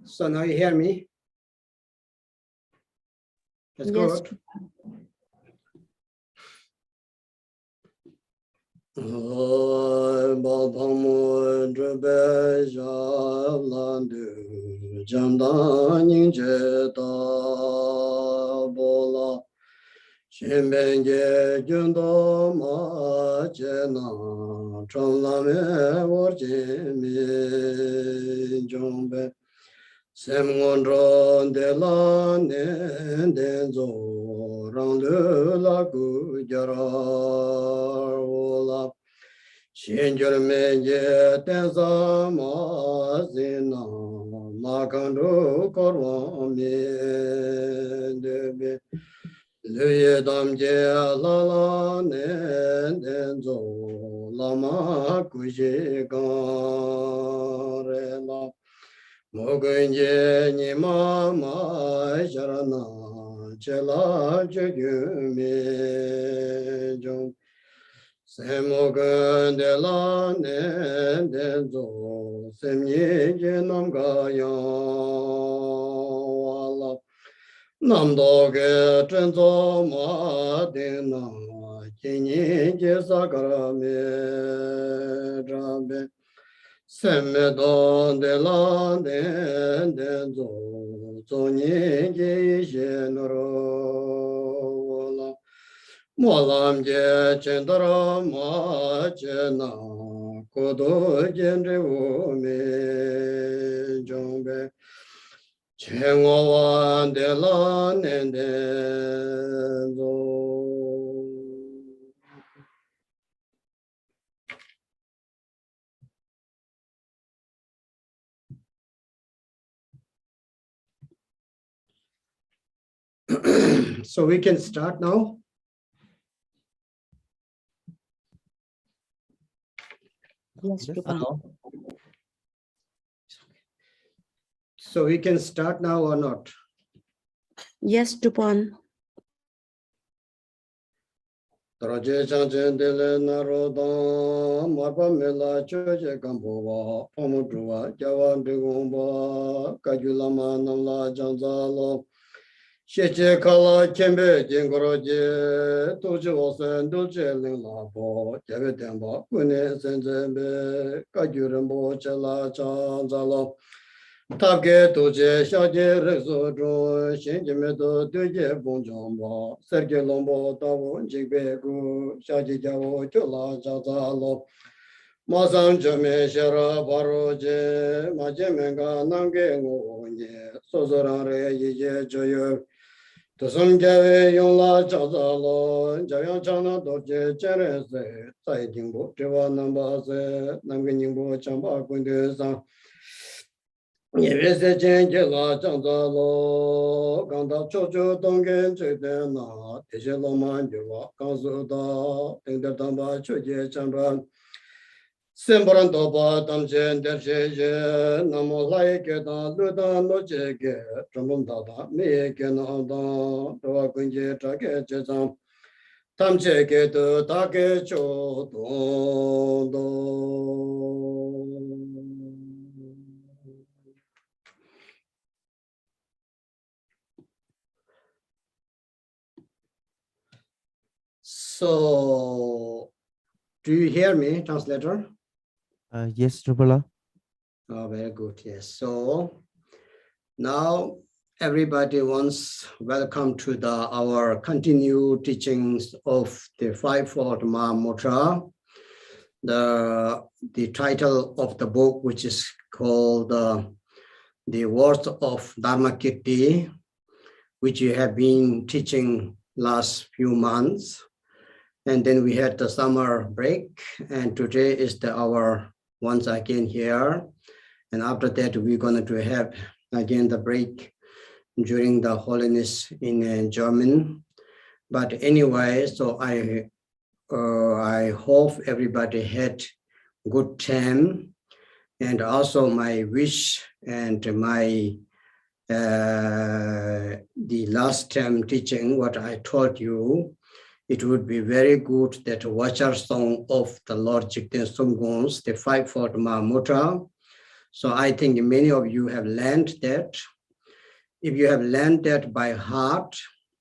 So now you hear me? Let's go. Mahamudra Bejalandu Jamdanin Bola Shimbenge Jundo Machena Trolame Orjimi Jombe Semondron de la Nendenzo Randu la Gujara Shinjurmenje Tenza Mazina Makando Korwami Debe Luye Damje Lala Nendenzo Lama Kujigarela Mogunje Nima Majarana Chela Jugumi Jom Semogun de la Nendenzo Semye Jenam Gaya Namdoge Trenzo Madina Kini Jesakarame Drabe Semedon de la Nendenzo Zoni Jenoro Molam je chendara ma chena kodo jendre ome jombe chengwa de la nende zo. So we can start now. Yes, Drupon. So we can start now or not? Yes, Drupon. Traje chanchen dele naroda marpa mela choje kambowa Mahamudra jawan digomba kajulama namla janzalo sheche kala kembe jingoroje toje osen doje lingla bo jave temba kune senjembe kajurambo chala janzalo Tabge toje shaje rezo dro shenjime do doje bonjomba serge lombo tawo jigbe gu shaje jawo chola jazalo Masam jame shara baroje majemenga nange ngonye sozorare yeye joyo Tosum jave yonla jazalo javyan chana doje cherese sai jingbo tewa nambase namge ningbo chamba kunde Yevese chenje la chanzalo, kanda chocho tongen chete na, teche lo manjuwa kansu da, tengder tamba choje chambran. Sembaran topa tamchen terche je, namo lai ke ta luta no cheke, chambun tata me ke na da, towa kunje chake che cham, tamche ke tu take cho don do. So, do you hear me, translator? Yes, Drupala. Oh, very good. Yes. So now everybody wants welcome to our continued teachings of the Fivefold Mahamudra. The title of the book, which is called The Words of Dharmakirti, which you have been teaching last few months. And then we had the summer break, and today is our once again here. And after that, we're going to have again the break during the holiness in German. But anyway, so I hope everybody had good time. And also my wish and my the last time teaching, what I taught you, it would be very good that watcher song of the Lord Jigten Sumgons, the Fivefold Mahamudra. So I think many of you have learned that. If you have learned that by heart,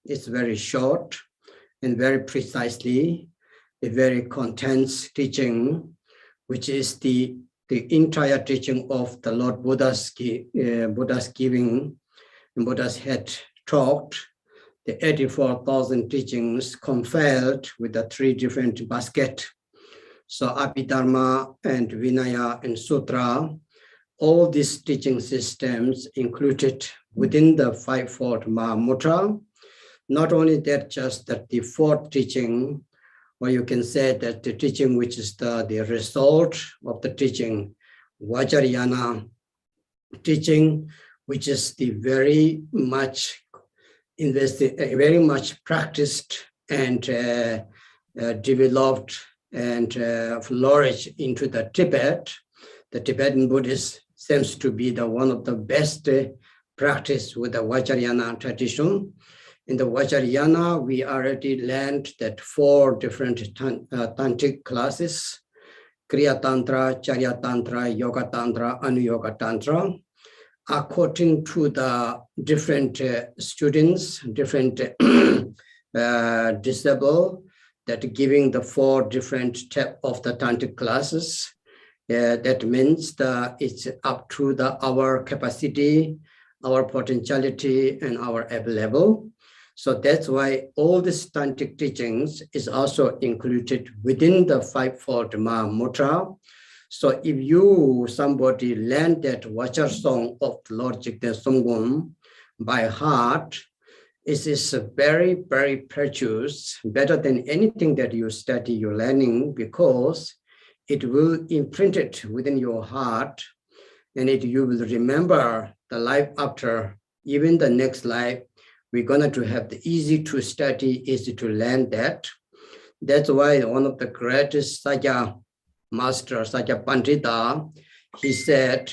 it's very short and very precisely, a very content teaching, which is the entire teaching of the Lord Buddha's giving, and Buddha's had taught the 84,000 teachings compiled with the 3 different baskets. So Abhidharma and Vinaya and Sutra, all these teaching systems included within the Fivefold Mahamudra. Not only that, just that the 4th teaching, or you can say that the teaching which is the result of the teaching, Vajrayana teaching, which is the very much practiced and developed and flourished into the Tibet. The Tibetan Buddhist seems to be the one of the best practice with the Vajrayana tradition. In the Vajrayana, we already learned that 4 different tantric classes: Kriya Tantra, Charya Tantra, Yoga Tantra, Anuyoga Tantra. According to the different students, different disabled, that giving the 4 different type of the tantric classes. That means it's up to our capacity, our potentiality, and our ability. So that's why all these tantric teachings is also included within the Fivefold Mahamudra. So if somebody learned that Vajra song of Lord Jigten Songgon by heart, it is very, very precious, better than anything that you study, you're learning, because it will imprint it within your heart, and you will remember the life after, even the next life. We're going to have the easy to study, easy to learn that. That's why one of the greatest Sajja master, Sajja Pandita, he said,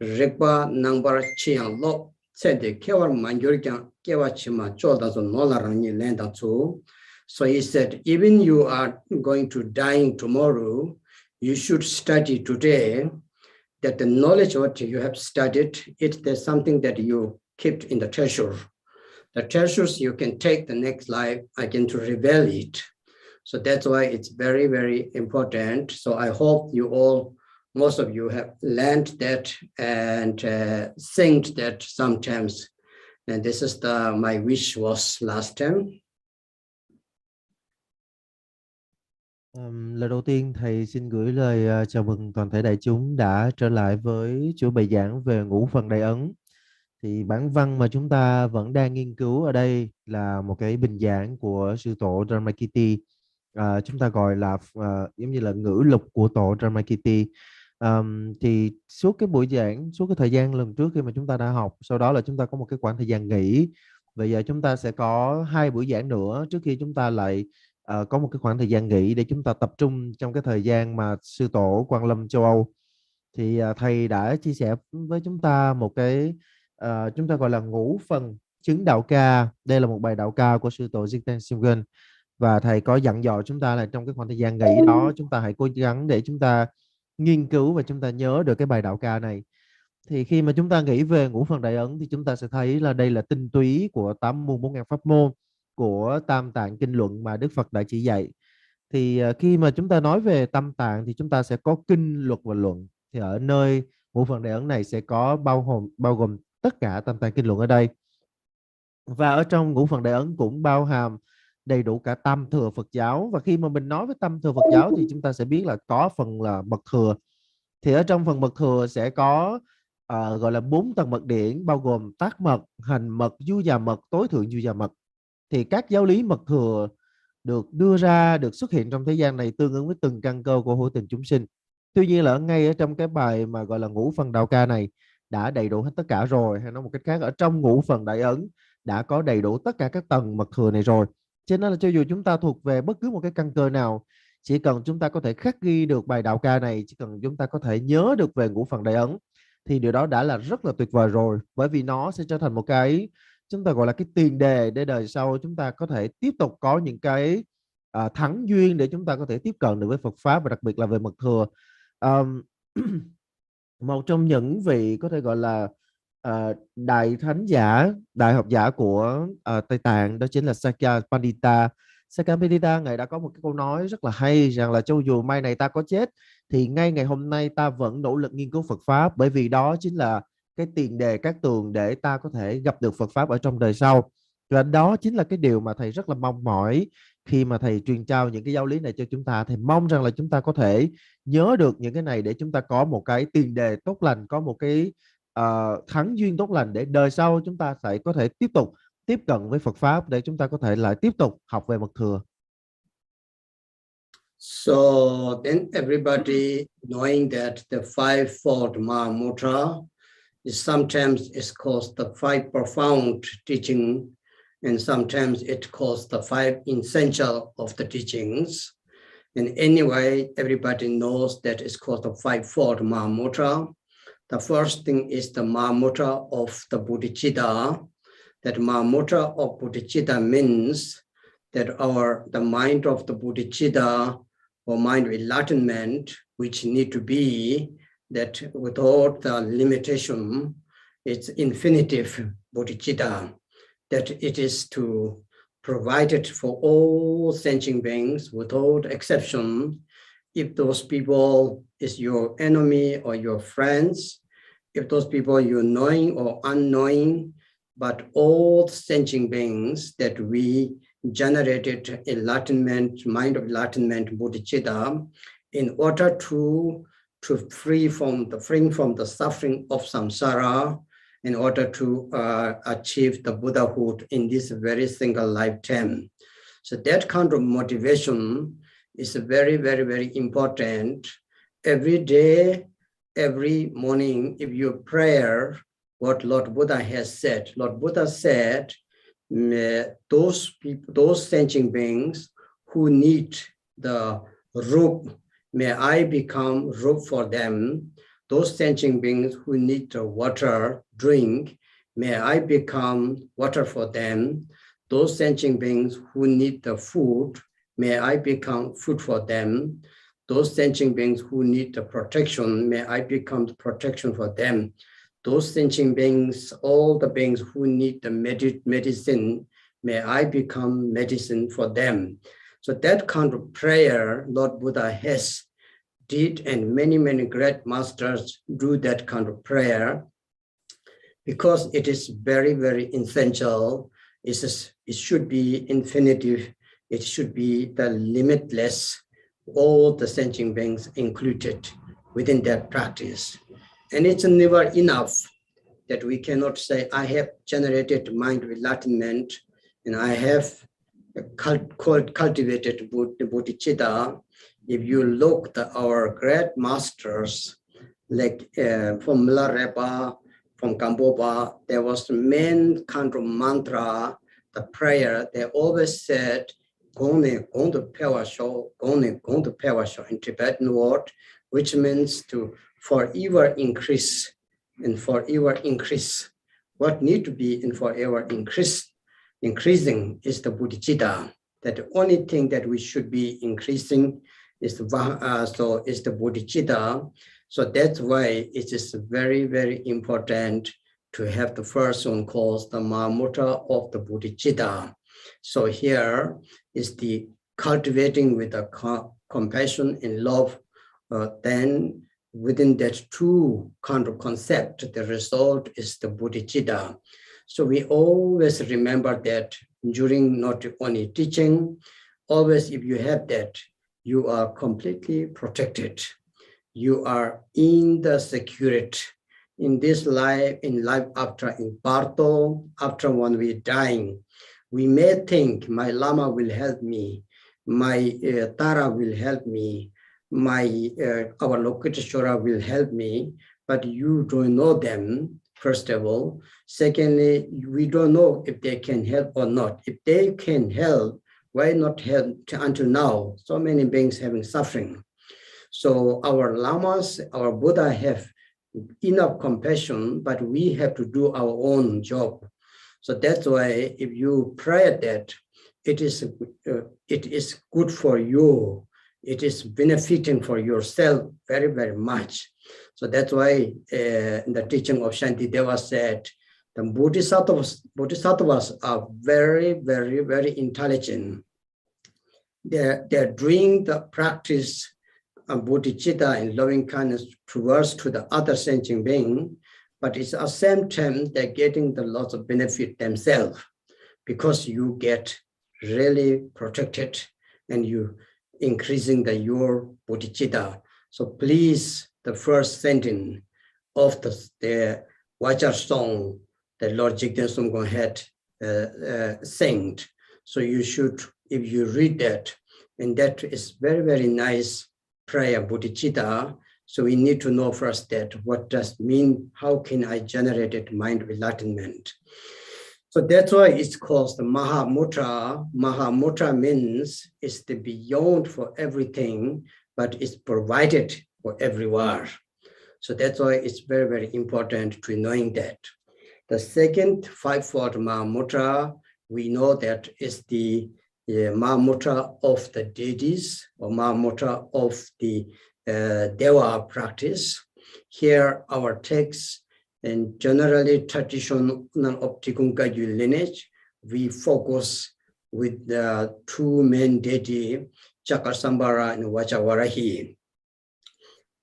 Rigpa number chiang lo, said the kewar manjurikang kewa chima choldazo nolarangi lenda too. So he said, even you are going to dying tomorrow, you should study today, that the knowledge what you have studied, there's something that you kept in the treasure. The treasures you can take the next life, again to reveal it. So that's why it's very, very important. So I hope you all, most of you have learned that and think that sometimes. And this is my wish was last time. Lời đầu tiên thầy xin gửi lời chào mừng toàn thể đại chúng đã trở lại với chuỗi bài giảng về ngũ phần đại ấn. Thì bản văn mà chúng ta vẫn đang nghiên cứu ở đây là một cái bình giảng của sư tổ Dharmakirti. Chúng ta gọi là giống như là ngữ lục của tổ Dharmakirti. Thì suốt cái buổi giảng, suốt cái thời gian lần trước khi mà chúng ta đã học, sau đó là chúng ta có một cái khoảng thời gian nghỉ. Bây giờ chúng ta sẽ có 2 buổi giảng nữa trước khi chúng ta lại có một cái khoảng thời gian nghỉ để chúng ta tập trung trong cái thời gian mà sư tổ Quang Lâm châu Âu. Thì thầy đã chia sẻ với chúng ta một cái chúng ta gọi là ngũ phần chứng đạo ca. Đây là một bài đạo ca của sư tổ Jigten Songgon, và thầy có dặn dò chúng ta là trong cái khoảng thời gian nghỉ đó chúng ta hãy cố gắng để chúng ta nghiên cứu và chúng ta nhớ được cái bài đạo ca này. Thì khi mà chúng ta nghĩ về ngũ phần đại ấn thì chúng ta sẽ thấy là đây là tinh túy của 8 môn 4.000 pháp môn của Tam Tạng Kinh Luận mà Đức Phật đã chỉ dạy. Thì khi mà chúng ta nói về Tam Tạng thì chúng ta sẽ có kinh, luật và luận. Thì ở nơi ngũ phần đại ấn này sẽ có bao gồm tất cả Tam Tạng Kinh Luận ở đây. Và ở trong ngũ phần đại ấn cũng bao hàm đầy đủ cả tam thừa Phật giáo. Và khi mà mình nói với tam thừa Phật giáo thì chúng ta sẽ biết là có phần là mật thừa. Thì ở trong phần mật thừa sẽ có gọi là 4 tầng mật điển, bao gồm tác mật, hành mật, du già mật, tối thượng du già mật. Thì các giáo lý mật thừa được đưa ra, được xuất hiện trong thế gian này tương ứng với từng căn cơ của hữu tình chúng sinh. Tuy nhiên là ngay ở trong cái bài mà gọi là ngũ phần đạo ca này đã đầy đủ hết tất cả rồi, hay nói một cách khác, ở trong ngũ phần đại ấn đã có đầy đủ tất cả các tầng mật thừa này rồi. Cho nên là cho dù chúng ta thuộc về bất cứ một cái căn cơ nào, chỉ cần chúng ta có thể khắc ghi được bài đạo ca này, chỉ cần chúng ta có thể nhớ được về ngũ phần đại ấn, thì điều đó đã là rất là tuyệt vời rồi. Bởi vì nó sẽ trở thành một cái chúng ta gọi là cái tiền đề để đời sau chúng ta có thể tiếp tục có những cái thắng duyên để chúng ta có thể tiếp cận được với Phật Pháp, và đặc biệt là về mật thừa. một trong những vị có thể gọi là đại thánh giả, đại học giả của Tây Tạng, đó chính là Sakya Pandita. Sakya Pandita ngài đã có một cái câu nói rất là hay rằng là cho dù mai này ta có chết thì ngay ngày hôm nay ta vẫn nỗ lực nghiên cứu Phật pháp, bởi vì đó chính là cái tiền đề cát tường để ta có thể gặp được Phật pháp ở trong đời sau. Và đó chính là cái điều mà thầy rất là mong mỏi khi mà thầy truyền trao những cái giáo lý này cho chúng ta. Thầy mong rằng là chúng ta có thể nhớ được những cái này để chúng ta có một cái tiền đề tốt lành, có một cái thắng duyên tốt lành để đời sau chúng ta sẽ có thể tiếp tục tiếp cận với Phật pháp, để chúng ta có thể lại tiếp tục học về mật thừa. So then everybody knowing that the fivefold Mahamudra is sometimes it's called the five profound teaching, and sometimes it calls the five essential of the teachings. And anyway, everybody knows that it's called the fivefold Mahamudra. The first thing is the Mahamudra of the Buddhichita. That Mahamudra of Buddhichita means that the mind of the Buddhichita, or mind of enlightenment, which need to be that without the limitation, it's infinitive Buddhichita, that it is to provide it for all sentient beings without exception. If those people is your enemy or your friends, if those people you're knowing or unknowing, but all sentient beings that we generated enlightenment, mind of enlightenment, Buddhichita, in order to free from the suffering of samsara, in order to achieve the Buddhahood in this very single lifetime. So that kind of motivation is very, very, very important. Every day, every morning, if you pray what Lord Buddha has said, Lord Buddha said, those people, those sentient beings who need the roof, may I become roof for them. Those sentient beings who need the water, drink, may I become water for them. Those sentient beings who need the food, may I become food for them. Those sentient beings who need the protection, may I become the protection for them. Those sentient beings, all the beings who need the medicine, may I become medicine for them. So that kind of prayer Lord Buddha has did, and many, many great masters do that kind of prayer, because it is very, very essential. It should be infinitive. It should be the limitless, all the sentient beings included within that practice. And it's never enough that we cannot say, I have generated mind of enlightenment and I have cultivated Buddhichita. If you look at our great masters, like from Milarepa, from Gamboba, there was the main kind of mantra, the prayer, they always said, Gone to Pewasho, Gone to Pewasho in Tibetan word, which means to forever increase and forever increase. What need to be in forever increasing is the Buddhichita. That the only thing that we should be increasing is the Buddhichita. So that's why it is very, very important to have the first one called the Mahamudra of the Buddhichita. So here is the cultivating with the compassion and love. Then within that two kind of concept, the result is the Buddhichita. So we always remember that during not only teaching, always if you have that, you are completely protected. You are in the security. In this life, in life after, in Barto, after when we're dying, we may think my Lama will help me, my Tara will help me, our Lokiteshvara will help me, but you don't know them, first of all. Secondly, we don't know if they can help or not. If they can help, why not help until now? So many beings having suffering. So our Lamas, our Buddha have enough compassion, but we have to do our own job. So that's why if you pray that, it is good for you. it is benefiting for yourself very, very much. So that's why in the teaching of Shantideva said, the Bodhisattvas are very, very, very intelligent. They're doing the practice of Buddhichita and loving kindness towards to the other sentient being, but it's at the same time they're getting the lots of benefit themselves, because you get really protected and you increasing your Buddhichita. So please, the first sentence of the Vajra song that Lord Jigten Sumgong had sang. So you should, if you read that, and that is very, very nice prayer, Buddhichita. So we need to know first that what does mean, how can I generate it mind of enlightenment? So that's why it's called the Mahamudra. Mahamudra means it's the beyond for everything, but it's provided for everywhere. So that's why it's very, very important to knowing that. The second fivefold Mahamudra, we know that is the Mahamudra of the deities, or Mahamudra of the Deva practice. Here our text, and generally traditional of Tikungkagyu lineage, we focus with the two main deity, Chakasambara and Vajravarahi.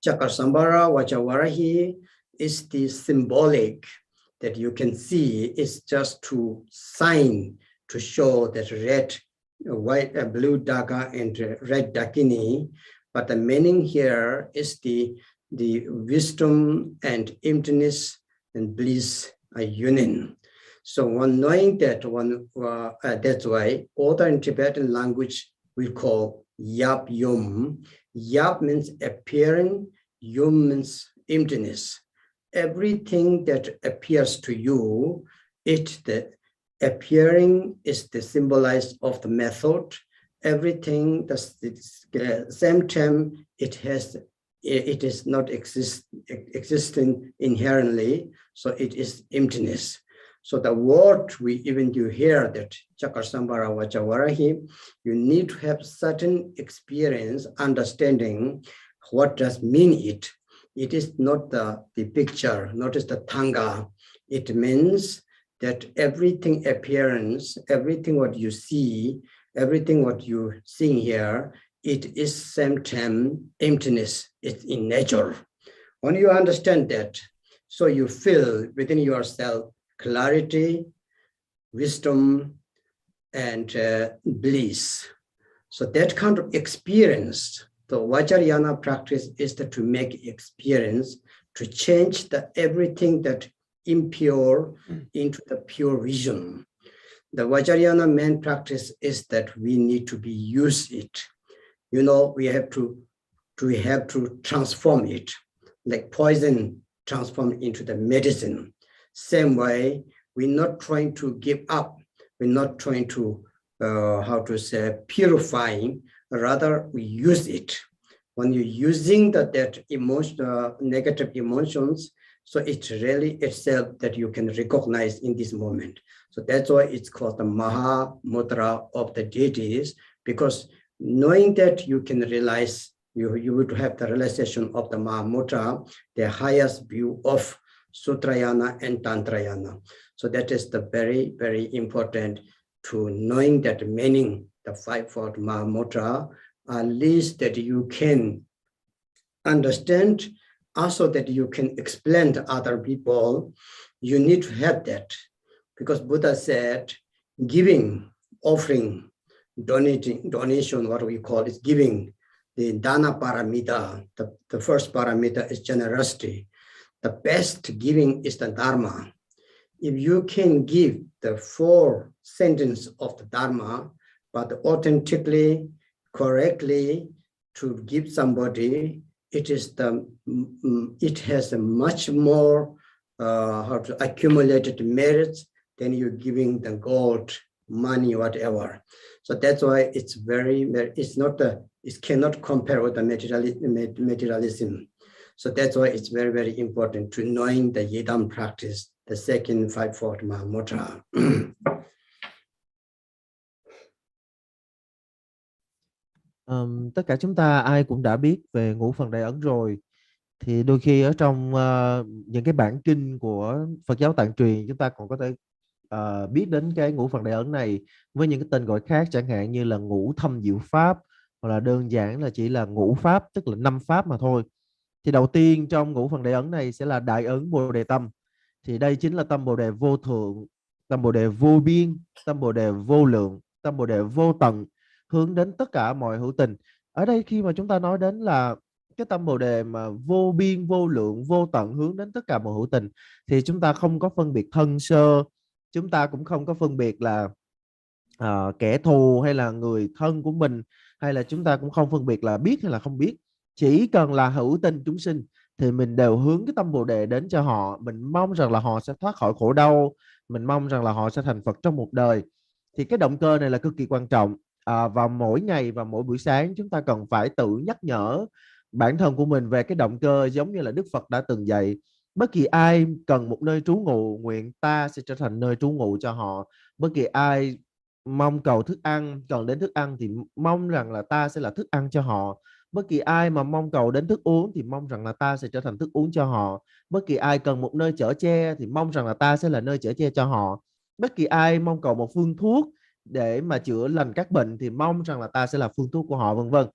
Chakasambara, Vajravarahi is the symbolic that you can see is just to sign to show that red, white, blue daga and red dakini, but the meaning here is the wisdom and emptiness and bliss are union. So one knowing that that's why order in Tibetan language we call Yap Yum. Yap means appearing, Yum means emptiness. Everything that appears to you, the appearing is the symbolized of the method. Everything that's the same time it is not existing inherently, so it is emptiness. So the word you hear that Chakasambara Vajravarahi, you need to have certain experience, understanding what does mean it. It is not the picture, not the Thanga. It means that everything appearance, everything what you see, everything what you see here, it is same time emptiness. It's in nature. When you understand that, so you feel within yourself clarity, wisdom, and bliss. So that kind of experience, the Vajrayana practice is to make experience, to change everything that impure into the pure vision. The Vajrayana main practice is that we need to use it. You know, we have to transform it, like poison transformed into the medicine. Same way, we're not trying to give up. We're not trying to, purifying. Rather, we use it. When you're using that emotion, negative emotions, so it's really itself that you can recognize in this moment. So that's why it's called the Mahamudra of the deities, because knowing that you can realize, you would have the realization of the Mahamudra, the highest view of Sutrayana and Tantrayana. So that is the very, very important to knowing that meaning, the fivefold Mahamudra, at least that you can understand, also that you can explain to other people. You need to have that, because Buddha said, giving, offering, donation, what we call is giving, the dana paramita, the first paramita is generosity. The best giving is the dharma. If you can give the 4 sentences of the dharma, but authentically, correctly, to give somebody, it has a much more accumulated merits than you giving the gold, money, whatever. So that's why it cannot compare with the materialism. So that's why it's very, very important to knowing the Yidam practice, the second fivefold Mahamudra. Tất cả chúng ta ai cũng đã biết về ngũ phần đại ấn rồi. Thì đôi khi ở trong những cái bản kinh của Phật giáo Tạng truyền, chúng ta còn có thể biết đến cái ngũ phần đại ấn này với những cái tên gọi khác, chẳng hạn như là ngũ thâm diệu pháp, hoặc là đơn giản là chỉ là ngũ pháp, tức là 5 pháp mà thôi. Thì đầu tiên trong ngũ phần đại ấn này sẽ là đại ấn Bồ đề tâm. Thì đây chính là tâm Bồ đề vô thượng, tâm Bồ đề vô biên, tâm Bồ đề vô lượng, tâm Bồ đề vô tận, hướng đến tất cả mọi hữu tình. Ở đây khi mà chúng ta nói đến là cái tâm Bồ đề mà vô biên, vô lượng, vô tận, hướng đến tất cả mọi hữu tình, thì chúng ta không có phân biệt thân sơ, chúng ta cũng không có phân biệt là kẻ thù hay là người thân của mình, hay là chúng ta cũng không phân biệt là biết hay là không biết. Chỉ cần là hữu tình chúng sinh thì mình đều hướng cái tâm Bồ đề đến cho họ. Mình mong rằng là họ sẽ thoát khỏi khổ đau, mình mong rằng là họ sẽ thành Phật trong một đời. Thì cái động cơ này là cực kỳ quan trọng. Và mỗi ngày và mỗi buổi sáng chúng ta cần phải tự nhắc nhở bản thân của mình về cái động cơ, giống như là Đức Phật đã từng dạy: bất kỳ ai cần một nơi trú ngụ, nguyện ta sẽ trở thành nơi trú ngụ cho họ. Bất kỳ ai mong cầu thức ăn, cần đến thức ăn, thì mong rằng là ta sẽ là thức ăn cho họ. Bất kỳ ai mà mong cầu đến thức uống thì mong rằng là ta sẽ trở thành thức uống cho họ. Bất kỳ ai cần một nơi chở che thì mong rằng là ta sẽ là nơi chở che cho họ. Bất kỳ ai mong cầu một phương thuốc để mà chữa lành các bệnh thì mong rằng là ta sẽ là phương thuốc của họ, vân vân.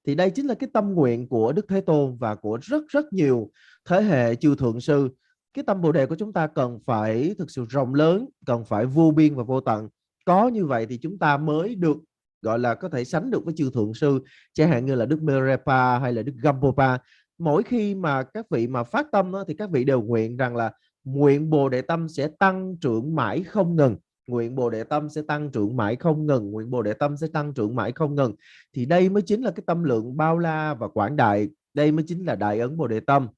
Thì đây chính là cái tâm nguyện của Đức Thế Tôn và của rất rất nhiều thế hệ chư thượng sư. Cái tâm Bồ đề của chúng ta cần phải thực sự rộng lớn, cần phải vô biên và vô tận. Có như vậy thì chúng ta mới được gọi là có thể sánh được với chư thượng sư, chẳng hạn như là Đức Mirepa hay là Đức Gampopa. Mỗi khi mà các vị mà phát tâm đó, thì các vị đều nguyện rằng là nguyện Bồ đề tâm sẽ tăng trưởng mãi không ngừng, nguyện Bồ đề tâm sẽ tăng trưởng mãi không ngừng, nguyện Bồ đề tâm sẽ tăng trưởng mãi không ngừng. Thì đây mới chính là cái tâm lượng bao la và quảng đại, đây mới chính là đại ấn Bồ đề tâm.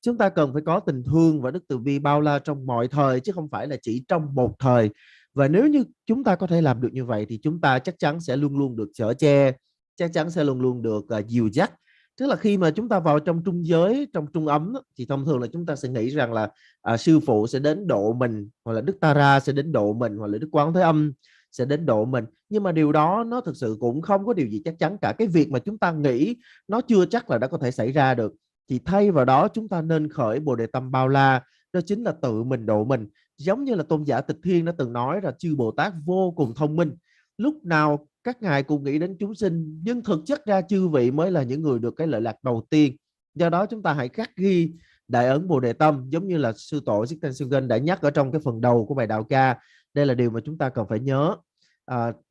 Chúng ta cần phải có tình thương và đức từ bi bao la trong mọi thời, chứ không phải là chỉ trong một thời. Và nếu như chúng ta có thể làm được như vậy thì chúng ta chắc chắn sẽ luôn luôn được chở che, chắc chắn sẽ luôn luôn được dìu dắt. Tức là khi mà chúng ta vào trong trung giới, trong trung ấm thì thông thường là chúng ta sẽ nghĩ rằng là sư phụ sẽ đến độ mình, hoặc là Đức Tara sẽ đến độ mình, hoặc là Đức Quán Thế Âm sẽ đến độ mình. Nhưng mà điều đó nó thực sự cũng không có điều gì chắc chắn cả. Cái việc mà chúng ta nghĩ nó chưa chắc là đã có thể xảy ra được. Thì thay vào đó chúng ta nên khởi Bồ đề tâm bao la, đó chính là tự mình độ mình. Giống như là tôn giả Tịch Thiên đã từng nói là chư Bồ Tát vô cùng thông minh, lúc nào các ngài cũng nghĩ đến chúng sinh, nhưng thực chất ra chư vị mới là những người được cái lợi lạc đầu tiên. Do đó chúng ta hãy khắc ghi đại ấn Bồ đề tâm, giống như là sư tổ Jigten đã nhắc ở trong cái phần đầu của bài đạo ca. Đây là điều mà chúng ta cần phải nhớ.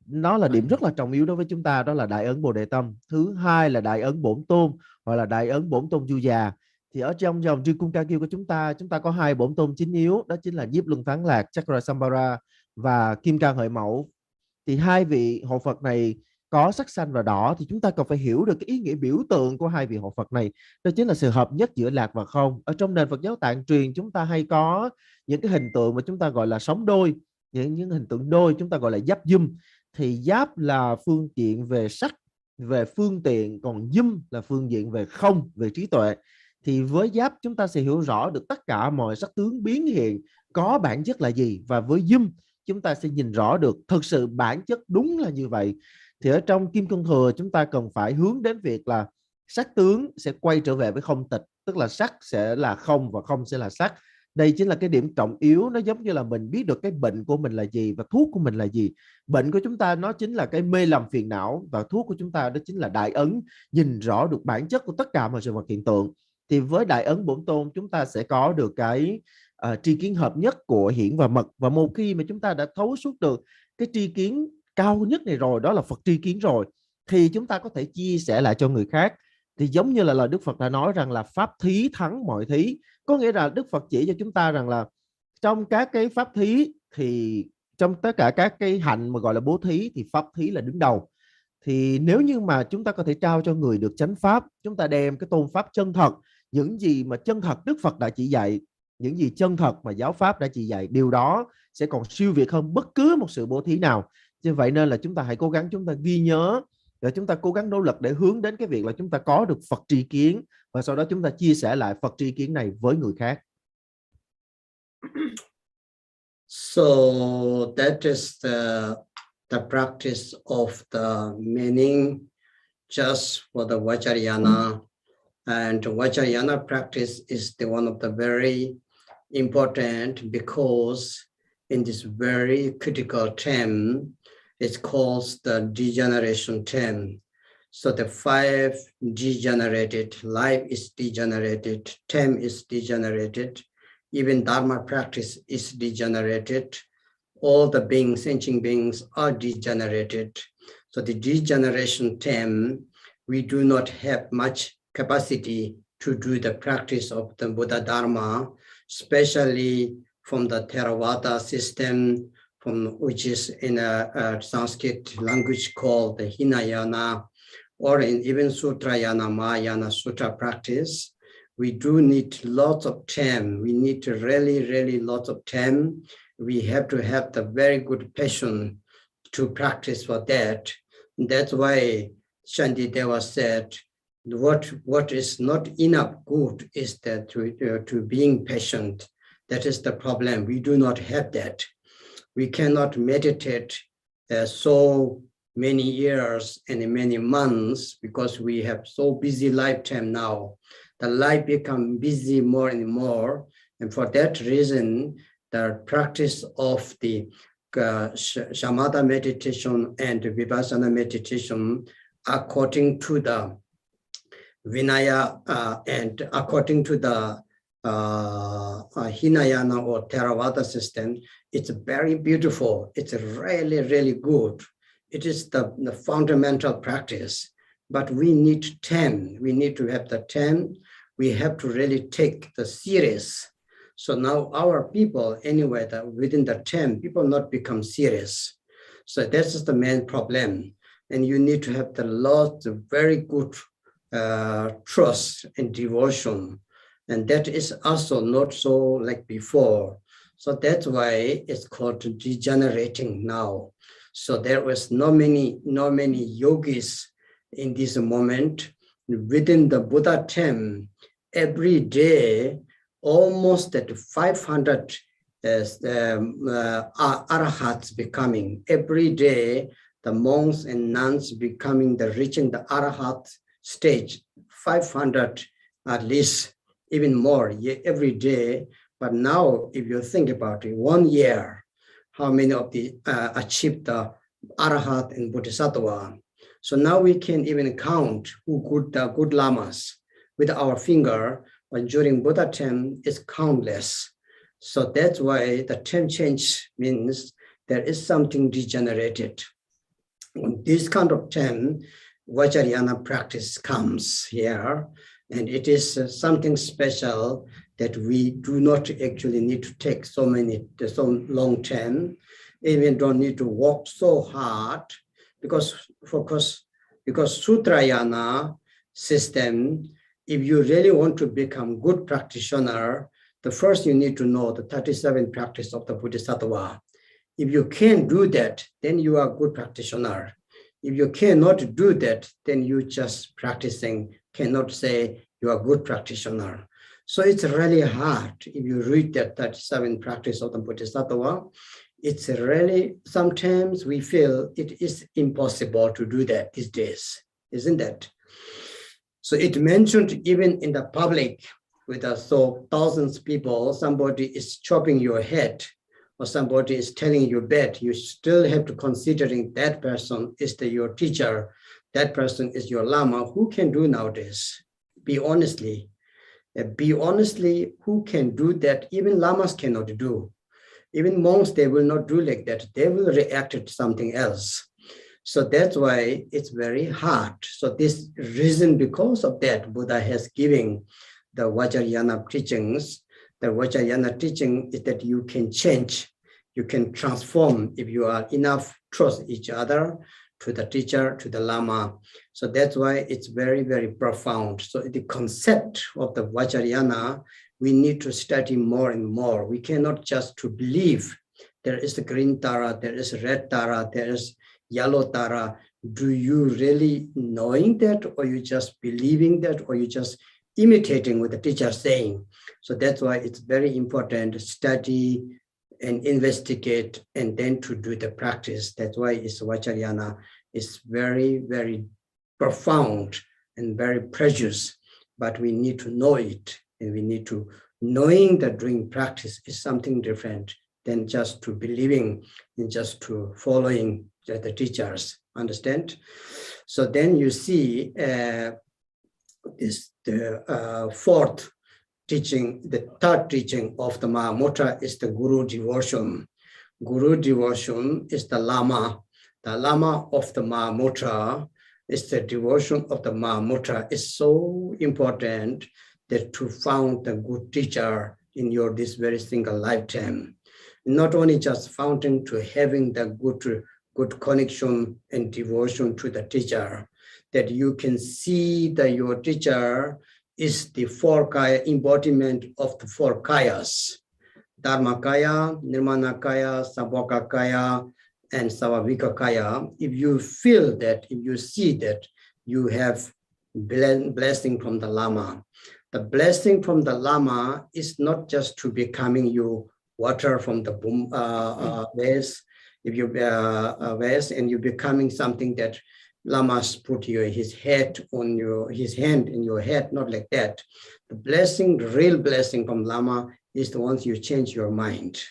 Nó là điểm rất là trọng yếu đối với chúng ta, đó là đại ấn Bồ đề tâm. Thứ hai là đại ấn Bổn Tôn, hoặc là đại ấn Bổn Tôn Du Già. Thì ở trong dòng Trikung Kagyu của chúng ta có hai bổn tôn chính yếu, đó chính là Nhiếp Luân Tán Lạc Chakrasambhara và Kim Cang Hợi Mẫu. Thì hai vị hộ Phật này có sắc xanh và đỏ, thì chúng ta cần phải hiểu được cái ý nghĩa biểu tượng của hai vị hộ Phật này, đó chính là sự hợp nhất giữa lạc và không. Ở trong nền Phật giáo Tạng truyền chúng ta hay có những cái hình tượng mà chúng ta gọi là sóng đôi, những hình tượng đôi chúng ta gọi là giáp dum. Thì giáp là phương tiện về sắc, về phương tiện, còn dum là phương diện về không, về trí tuệ. Thì với giáp chúng ta sẽ hiểu rõ được tất cả mọi sắc tướng biến hiện có bản chất là gì, và với dum chúng ta sẽ nhìn rõ được thực sự bản chất đúng là như vậy. Thì ở trong Kim Cương Thừa chúng ta cần phải hướng đến việc là sắc tướng sẽ quay trở về với không tịch, tức là sắc sẽ là không và không sẽ là sắc. Đây chính là cái điểm trọng yếu. Nó giống như là mình biết được cái bệnh của mình là gì và thuốc của mình là gì. Bệnh của chúng ta nó chính là cái mê lầm phiền não, và thuốc của chúng ta đó chính là đại ấn, nhìn rõ được bản chất của tất cả mọi sự vật hiện tượng. Thì với đại ấn Bổn Tôn chúng ta sẽ có được cái tri kiến hợp nhất của hiển và mật. Và một khi mà chúng ta đã thấu suốt được cái tri kiến cao nhất này rồi, đó là Phật tri kiến rồi, thì chúng ta có thể chia sẻ lại cho người khác. Thì giống như là lời Đức Phật đã nói rằng là pháp thí thắng mọi thí. Có nghĩa là Đức Phật chỉ cho chúng ta rằng là trong các cái pháp thí, thì trong tất cả các cái hạnh mà gọi là bố thí, thì pháp thí là đứng đầu. Thì nếu như mà chúng ta có thể trao cho người được chánh pháp, chúng ta đem cái tôn pháp chân thật, những gì mà chân thật Đức Phật đã chỉ dạy, những gì chân thật mà giáo pháp đã chỉ dạy, điều đó sẽ còn siêu việt hơn bất cứ một sự bố thí nào. Như vậy nên là chúng ta hãy cố gắng, chúng ta ghi nhớ, và chúng ta cố gắng nỗ lực để hướng đến cái việc là chúng ta có được Phật tri kiến, và sau đó chúng ta chia sẻ lại Phật tri kiến này với người khác. So that is the the practice of the meaning just for the Vajrayana. And Vajrayana practice is the one of the very important, because in this very critical time, it's called the degeneration time. So the 5 degenerated, life is degenerated, time is degenerated, even Dharma practice is degenerated. All the beings, sentient beings are degenerated. So the degeneration time, we do not have much capacity to do the practice of the Buddha Dharma, especially from the Theravada system, which is in a Sanskrit language called the Hinayana, or in even Sutrayana, Mahayana Sutra practice. We do need lots of time. We need to really lots of time. We have to have the very good passion to practice for that. That's why Shantideva said, what is not enough good is that to being patient. That is the problem. We do not have that. We cannot meditate so many years and many months because we have so busy lifetime now. The life become busy more and more. And for that reason, the practice of the shamatha meditation and vipassana meditation, according to the Vinaya and according to the Hinayana or Theravada system, it's very beautiful. It's really good. It is the fundamental practice, but we need time. We need to have the time. We have to really take the serious. So now our people, anyway, within the 10, people not become serious. So that's the main problem. And you need to have the lot of very good trust and devotion. And that is also not so like before. So that's why it's called degenerating now. So there was not many yogis in this moment. Within the Buddha time, every day, almost at 500 arahats becoming. Every day, the monks and nuns reaching the arahat stage, 500 at least, even more every day. But now, if you think about it, 1 year, how many of the achieved the arahat and bodhisattva? So now we can even count who good lamas with our finger. But during Buddha time, it's countless. So that's why the time change means there is something degenerated. On this kind of time, Vajrayana practice comes here, and it is something special that we do not actually need to take so long time, even don't need to work so hard, because Sutrayana system, if you really want to become good practitioner, the first you need to know the 37 practice of the Bodhisattva. If you can't do that, then you are a good practitioner. If you cannot do that, then you just practicing, cannot say you are a good practitioner. So it's really hard. If you read that 37 practice of the Bodhisattva, it's really, sometimes we feel it is impossible to do that these days, isn't it? So it mentioned even in the public with thousands of people, somebody is chopping your head or somebody is telling you bad, you still have to considering that person is your teacher, that person is your lama. Who can do nowadays? Be honestly, who can do that? Even lamas cannot do. Even monks, they will not do like that. They will react to something else. So that's why it's very hard. So this reason, because of that, Buddha has given the Vajrayana teachings. The Vajrayana teaching is that you can change, you can transform if you are enough trust each other, to the teacher, to the lama. So that's why it's very, very profound. So the concept of the Vajrayana, we need to study more and more. We cannot just to believe there is a green Tara, there is a red Tara, there is yellow Tara. Do you really knowing that, or you just believing that, or you just imitating what the teacher is saying? So that's why it's very important to study and investigate and then to do the practice. That's why it's Vajrayana is very, very profound and very precious, but we need to know it, and we need to knowing that doing practice is something different than just to believing and just to following the teachers. Understand? So then you see is the fourth teaching, the third teaching of the Mahamudra is the Guru devotion. Guru devotion is the Lama. The Lama of the Mahamudra is the devotion of the Mahamudra. Is so important that to found a good teacher in your this very single lifetime. Not only just founding to having the good connection and devotion to the teacher, that you can see that your teacher is the four kaya embodiment of the four kayas: Dharma kaya, Nirmana kaya, Sabhaka kaya, and Savavika kaya. If you feel that, if you see that, you have blessing from the Lama. The blessing from the Lama is not just to becoming you water from the vase. If you vase and you're becoming something that Lamas put his hand in your head, not like that. The blessing, the real blessing from Lama is the ones you change your mind.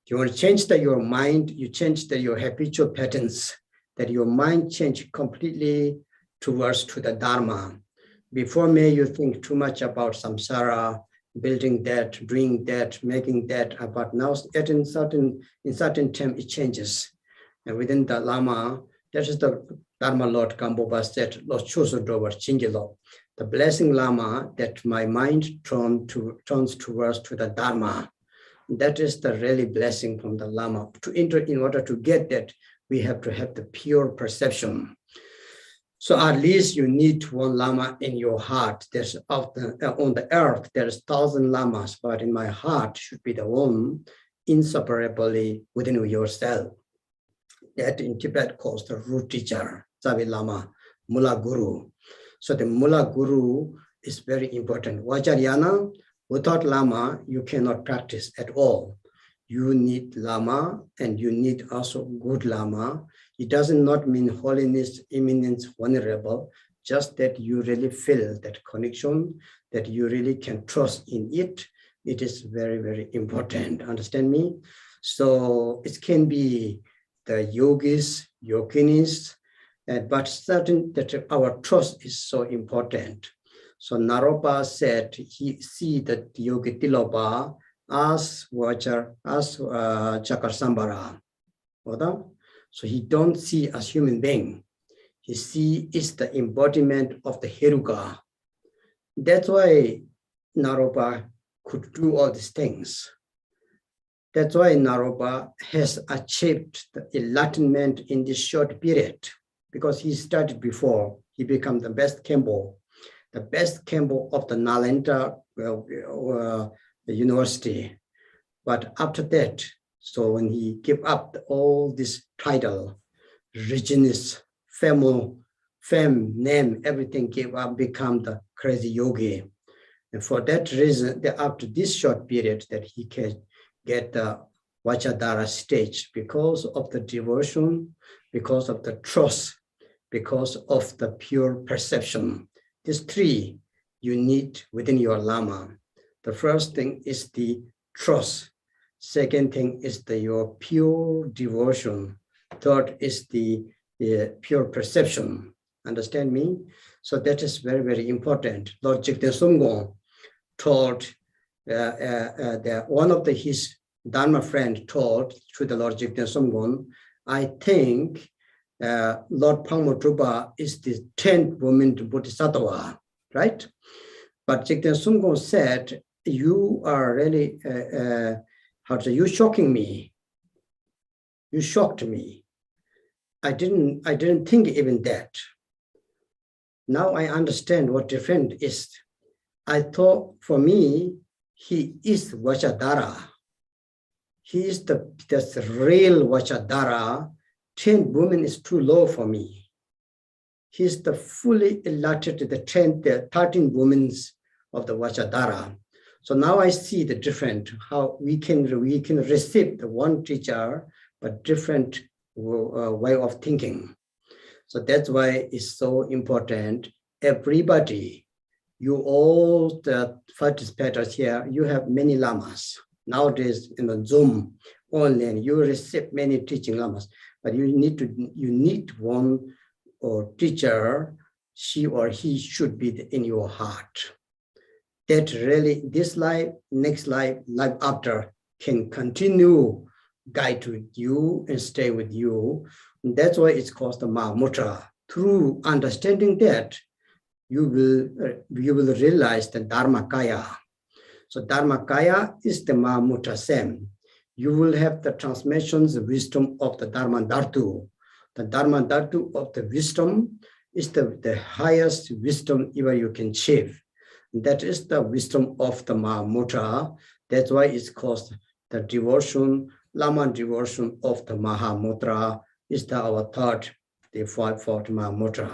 You want to change your mind, you change your habitual patterns, that your mind change completely towards to the Dharma. Before may you think too much about samsara, building that, doing that, making that, but now in certain time it changes. And within the Lama, that is the Dharma Lord Gamboba said, Lord Chosodover Chingilo, the blessing Lama, that my mind turns towards to the Dharma. That is the really blessing from the Lama. In order to get that, we have to have the pure perception. So at least you need one Lama in your heart. There's on the earth, there's 1,000 Lamas, but in my heart should be the one inseparably within yourself. That in Tibet calls the root teacher, Savi Lama, Mula Guru. So the Mula Guru is very important. Vajrayana, without Lama, you cannot practice at all. You need Lama, and you need also good Lama. It does not mean holiness, eminence, vulnerable, just that you really feel that connection, that you really can trust in it. It is very, very important. Understand me? So it can be the yogis, yoginis, but certain that our trust is so important. So Naropa said he see that Yogi Tilopa as Chakarsambara. So he don't see as human being. He see is the embodiment of the Heruka. That's why Naropa could do all these things. That's why Naropa has achieved the enlightenment in this short period, because he started before. He became the best Kempo of the Nalanda University. But after that, so when he gave up all this title, richness, fame, name, everything gave up, become the crazy yogi. And for that reason, after this short period, that he can get the Vajradhara stage because of the devotion, because of the trust, because of the pure perception. These three you need within your Lama. The first thing is the trust. Second thing is your pure devotion. Third is the pure perception. Understand me? So that is very, very important. Lord Jigten Sumgong told that one of his Dharma friend told to the Lord Jigten Sumgong, I think Lord Mahamudra is the 10th woman to Buddhichita, right? But Jigten Sumgong said, you are really, you shocking me. You shocked me. I didn't think even that. Now I understand what different is. I thought for me, he is Vajradhara. He is that's the real Vajradhara. 10 women is too low for me. He is the fully enlightened, the 13 women of the Vajradhara. So now I see the different, how we can receive the one teacher, but different way of thinking. So that's why it's so important. Everybody, you all the participators here, you have many lamas. Nowadays in the Zoom online, you receive many teaching lamas, but you need one or teacher, she or he should be in your heart. That really this life, next life, life after can continue guide with you and stay with you. And that's why it's called the Mahamudra. Through understanding that, you will realize the Dharmakaya. So Dharmakaya is the Mahamudra same. You will have the transmissions, the wisdom of the Dharma Dhartu. The Dharma Dhartu of the wisdom is the highest wisdom ever you can achieve. That is the wisdom of the Mahamudra. That's why it's called the devotion, Lama devotion of the Mahamudra is our third, the Fivefold Mahamudra.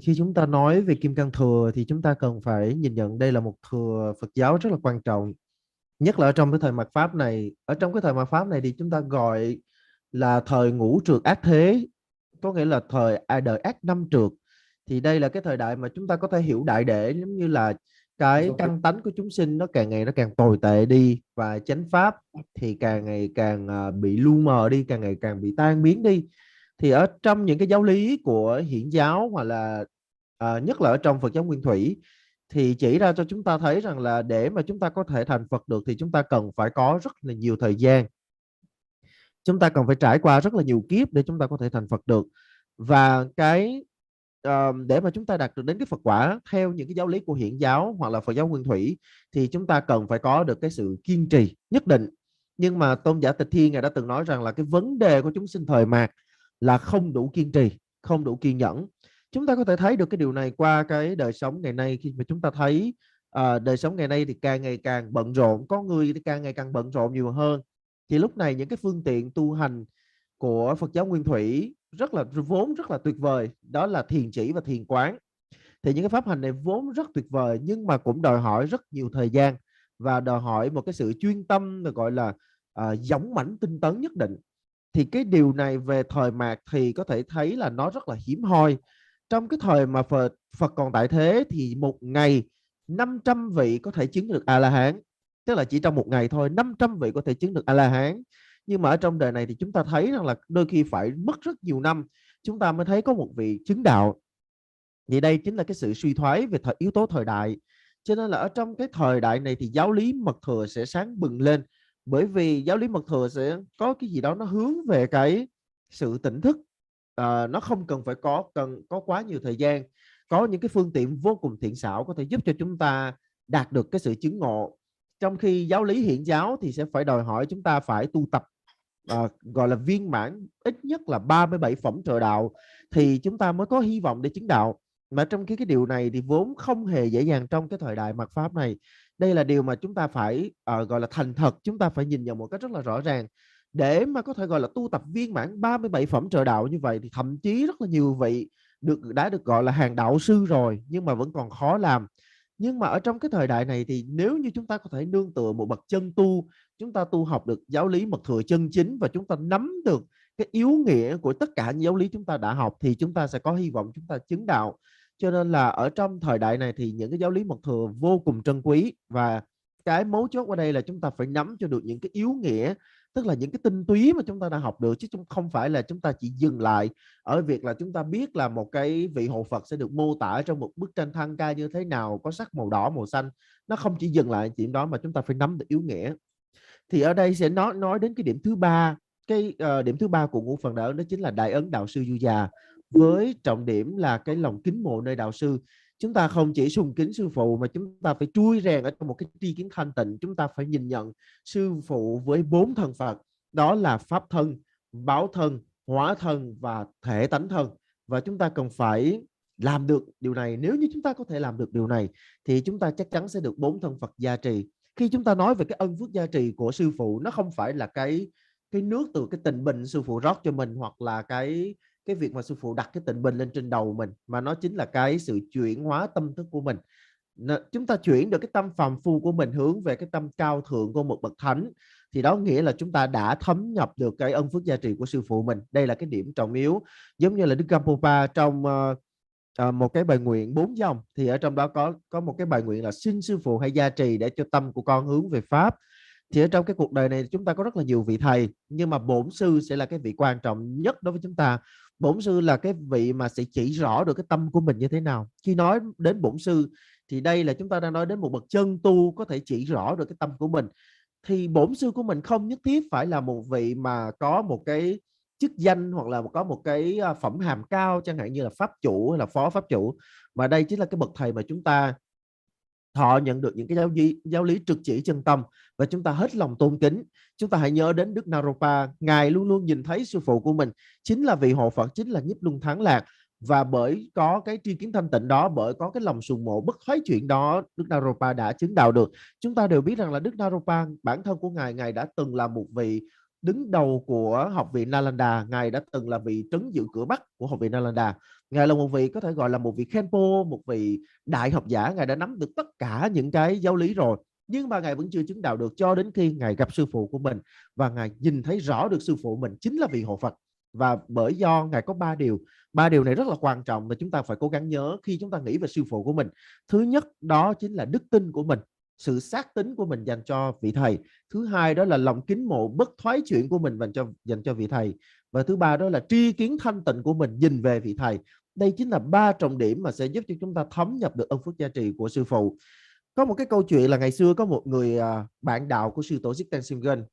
Khi chúng ta nói về Kim Cang Thừa thì chúng ta cần phải nhìn nhận đây là một thừa Phật giáo rất là quan trọng, nhất là ở trong cái thời mạt Pháp này. Ở trong cái thời mạt Pháp này thì chúng ta gọi là thời ngũ trược ác thế, có nghĩa là thời đời ác năm trược. Thì đây là cái thời đại mà chúng ta có thể hiểu đại để giống như là cái căn tánh của chúng sinh nó càng ngày nó càng tồi tệ đi, và chánh pháp thì càng ngày càng bị lu mờ đi, càng ngày càng bị tan biến đi. Thì ở trong những cái giáo lý của Hiển giáo hoặc là nhất là ở trong Phật giáo Nguyên Thủy thì chỉ ra cho chúng ta thấy rằng là để mà chúng ta có thể thành Phật được thì chúng ta cần phải có rất là nhiều thời gian. Chúng ta cần phải trải qua rất là nhiều kiếp để chúng ta có thể thành Phật được. Và cái để mà chúng ta đạt được đến cái Phật quả theo những cái giáo lý của Hiển giáo hoặc là Phật giáo Nguyên Thủy thì chúng ta cần phải có được cái sự kiên trì nhất định. Nhưng mà Tôn giả Tịch Thiên Ngài đã từng nói rằng là cái vấn đề của chúng sinh thời mạt là không đủ kiên trì, không đủ kiên nhẫn. Chúng ta có thể thấy được cái điều này qua cái đời sống ngày nay, khi mà chúng ta thấy đời sống ngày nay thì càng ngày càng bận rộn, có người thì càng ngày càng bận rộn nhiều hơn. Thì lúc này những cái phương tiện tu hành của Phật giáo Nguyên Thủy vốn rất là tuyệt vời, đó là thiền chỉ và thiền quán. Thì những cái pháp hành này vốn rất tuyệt vời nhưng mà cũng đòi hỏi rất nhiều thời gian và đòi hỏi một cái sự chuyên tâm, gọi là dũng mãnh tinh tấn nhất định. Thì cái điều này về thời mạt thì có thể thấy là nó rất là hiếm hoi. Trong cái thời mà Phật còn tại thế thì một ngày 500 vị có thể chứng được A-la-hán. Tức là chỉ trong một ngày thôi 500 vị có thể chứng được A-la-hán. Nhưng mà ở trong đời này thì chúng ta thấy rằng là đôi khi phải mất rất nhiều năm chúng ta mới thấy có một vị chứng đạo. Vậy đây chính là cái sự suy thoái về yếu tố thời đại. Cho nên là ở trong cái thời đại này thì giáo lý mật thừa sẽ sáng bừng lên. Bởi vì giáo lý mật thừa sẽ có cái gì đó nó hướng về cái sự tỉnh thức. Nó không cần phải có quá nhiều thời gian. Có những cái phương tiện vô cùng thiện xảo có thể giúp cho chúng ta đạt được cái sự chứng ngộ. Trong khi giáo lý Hiển giáo thì sẽ phải đòi hỏi chúng ta phải tu tập gọi là viên mãn ít nhất là 37 phẩm trợ đạo thì chúng ta mới có hy vọng để chứng đạo. Mà trong cái điều này thì vốn không hề dễ dàng trong cái thời đại mạt Pháp này. Đây là điều mà chúng ta phải gọi là thành thật, chúng ta phải nhìn nhận một cách rất là rõ ràng. Để mà có thể gọi là tu tập viên mãn 37 phẩm trợ đạo như vậy thì thậm chí rất là nhiều vị đã được gọi là hàng đạo sư rồi nhưng mà vẫn còn khó làm. Nhưng mà ở trong cái thời đại này thì nếu như chúng ta có thể nương tựa một bậc chân tu, chúng ta tu học được giáo lý mật thừa chân chính và chúng ta nắm được cái yếu nghĩa của tất cả những giáo lý chúng ta đã học thì chúng ta sẽ có hy vọng chúng ta chứng đạo. Cho nên là ở trong thời đại này thì những cái giáo lý mật thừa vô cùng trân quý, và cái mấu chốt ở đây là chúng ta phải nắm cho được những cái yếu nghĩa, tức là những cái tinh túy mà chúng ta đã học được, chứ không phải là chúng ta chỉ dừng lại ở việc là chúng ta biết là một cái vị hộ Phật sẽ được mô tả trong một bức tranh thăng ca như thế nào, có sắc màu đỏ, màu xanh. Nó không chỉ dừng lại chuyện đó mà chúng ta phải nắm được yếu nghĩa. Thì ở đây sẽ nói đến cái điểm thứ ba. Cái điểm thứ ba của ngũ phần đạo ấn đó chính là Đại Ấn Đạo Sư Du Già, với trọng điểm là cái lòng kính mộ nơi đạo sư. Chúng ta không chỉ sùng kính sư phụ mà chúng ta phải trui rèn ở trong một cái tri kiến thanh tịnh. Chúng ta phải nhìn nhận sư phụ với 4 thân Phật, đó là pháp thân, báo thân, hóa thân và thể tánh thân. Và chúng ta cần phải làm được điều này. Nếu như chúng ta có thể làm được điều này thì chúng ta chắc chắn sẽ được 4 thân Phật gia trì. Khi chúng ta nói về cái ân phước gia trì của sư phụ, nó không phải là cái nước từ cái tình bình sư phụ rót cho mình, hoặc là cái cái việc mà sư phụ đặt cái tịnh bình lên trên đầu mình, mà nó chính là cái sự chuyển hóa tâm thức của mình. Chúng ta chuyển được cái tâm phàm phu của mình hướng về cái tâm cao thượng của một bậc thánh, thì đó nghĩa là chúng ta đã thấm nhập được cái ân phước gia trì của sư phụ mình. Đây là cái điểm trọng yếu. Giống như là Đức Gampopa trong một cái bài nguyện 4 dòng, thì ở trong đó có một cái bài nguyện là xin sư phụ hãy gia trì để cho tâm của con hướng về pháp. Thì ở trong cái cuộc đời này chúng ta có rất là nhiều vị thầy, nhưng mà bổn sư sẽ là cái vị quan trọng nhất đối với chúng ta. Bổn sư là cái vị mà sẽ chỉ rõ được cái tâm của mình như thế nào. Khi nói đến bổn sư thì đây là chúng ta đang nói đến một bậc chân tu có thể chỉ rõ được cái tâm của mình. Thì bổn sư của mình không nhất thiết phải là một vị mà có một cái chức danh hoặc là có một cái phẩm hàm cao, chẳng hạn như là pháp chủ hay là phó pháp chủ, mà đây chính là cái bậc thầy mà chúng ta họ nhận được những cái giáo lý trực chỉ chân tâm và chúng ta hết lòng tôn kính. Chúng ta hãy nhớ đến Đức Naropa, ngài luôn luôn nhìn thấy sư phụ của mình chính là vị hộ Phật, chính là nhiếp luân thắng lạc, và bởi có cái tri kiến thanh tịnh đó, bởi có cái lòng sùng mộ bất thoái chuyển đó, Đức Naropa đã chứng đạo được. Chúng ta đều biết rằng là Đức Naropa, bản thân của ngài đã từng là một vị đứng đầu của học viện Nalanda, ngài đã từng là vị trấn giữ cửa Bắc của học viện Nalanda. Ngài là một vị có thể gọi là một vị Khenpo, một vị đại học giả, ngài đã nắm được tất cả những cái giáo lý rồi, nhưng mà ngài vẫn chưa chứng đạo được cho đến khi ngài gặp sư phụ của mình và ngài nhìn thấy rõ được sư phụ mình chính là vị hộ Phật. Và bởi do ngài có 3 điều này rất là quan trọng mà chúng ta phải cố gắng nhớ khi chúng ta nghĩ về sư phụ của mình. Thứ nhất đó chính là đức tin của mình, sự xác tín của mình dành cho vị thầy. Thứ hai đó là lòng kính mộ bất thoái chuyển của mình dành cho vị thầy. Và thứ ba đó là tri kiến thanh tịnh của mình nhìn về vị thầy. Đây chính là 3 trọng điểm mà sẽ giúp cho chúng ta thấm nhập được ân phước gia trì của sư phụ. Có một cái câu chuyện là ngày xưa có một người bạn đạo của sư tổ Sutrayana.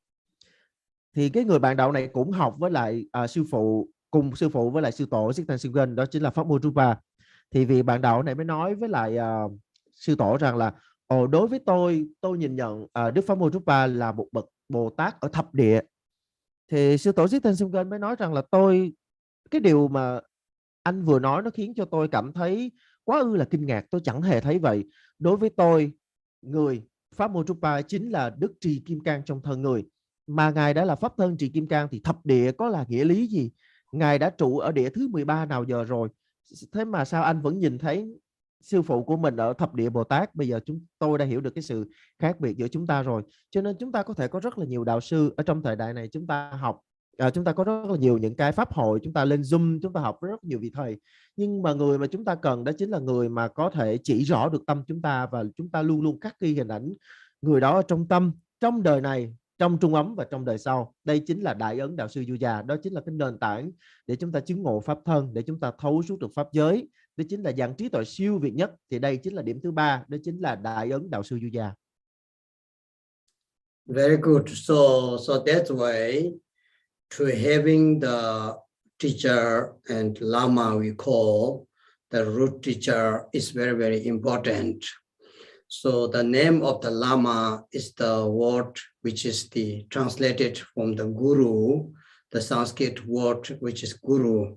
Thì cái người bạn đạo này cũng học với lại cùng sư phụ với lại sư tổ Sutrayana, đó chính là Pháp Môn Drupa. Thì vì bạn đạo này mới nói với lại sư tổ rằng là đối với tôi nhìn nhận Đức Pháp Môn Drupa là một bậc Bồ Tát ở thập địa. Thì sư tổ Sutrayana mới nói rằng là cái điều mà anh vừa nói nó khiến cho tôi cảm thấy quá ư là kinh ngạc, tôi chẳng hề thấy vậy. Đối với tôi, người Pháp Môn Drupa chính là Đức Trì Kim Cang trong thân người. Mà ngài đã là pháp thân Trì Kim Cang thì thập địa có là nghĩa lý gì? Ngài đã trụ ở địa thứ 13 nào giờ rồi? Thế mà sao anh vẫn nhìn thấy sư phụ của mình ở thập địa Bồ Tát? Bây giờ tôi đã hiểu được cái sự khác biệt giữa chúng ta rồi. Cho nên chúng ta có thể có rất là nhiều đạo sư ở trong thời đại này. Chúng ta học, chúng ta có rất là nhiều những cái pháp hội, chúng ta lên Zoom, chúng ta học với rất nhiều vị thầy. Nhưng mà người mà chúng ta cần đó chính là người mà có thể chỉ rõ được tâm chúng ta, và chúng ta luôn luôn khắc ghi hình ảnh người đó ở trong tâm, trong đời này, trong trung ấm và trong đời sau. Đây chính là đại ấn đạo sư Du Già. Đó chính là cái nền tảng để chúng ta chứng ngộ pháp thân, để chúng ta thấu suốt được pháp giới. Đó chính là dạng trí tuệ siêu việt nhất. Thì đây chính là điểm thứ 3, đó chính là đại ấn đạo sư Du Già. Very good. So that's why to having the teacher and Lama we call the root teacher is very, very important. So the name of the Lama is the word which is translated from the Guru, the Sanskrit word which is Guru.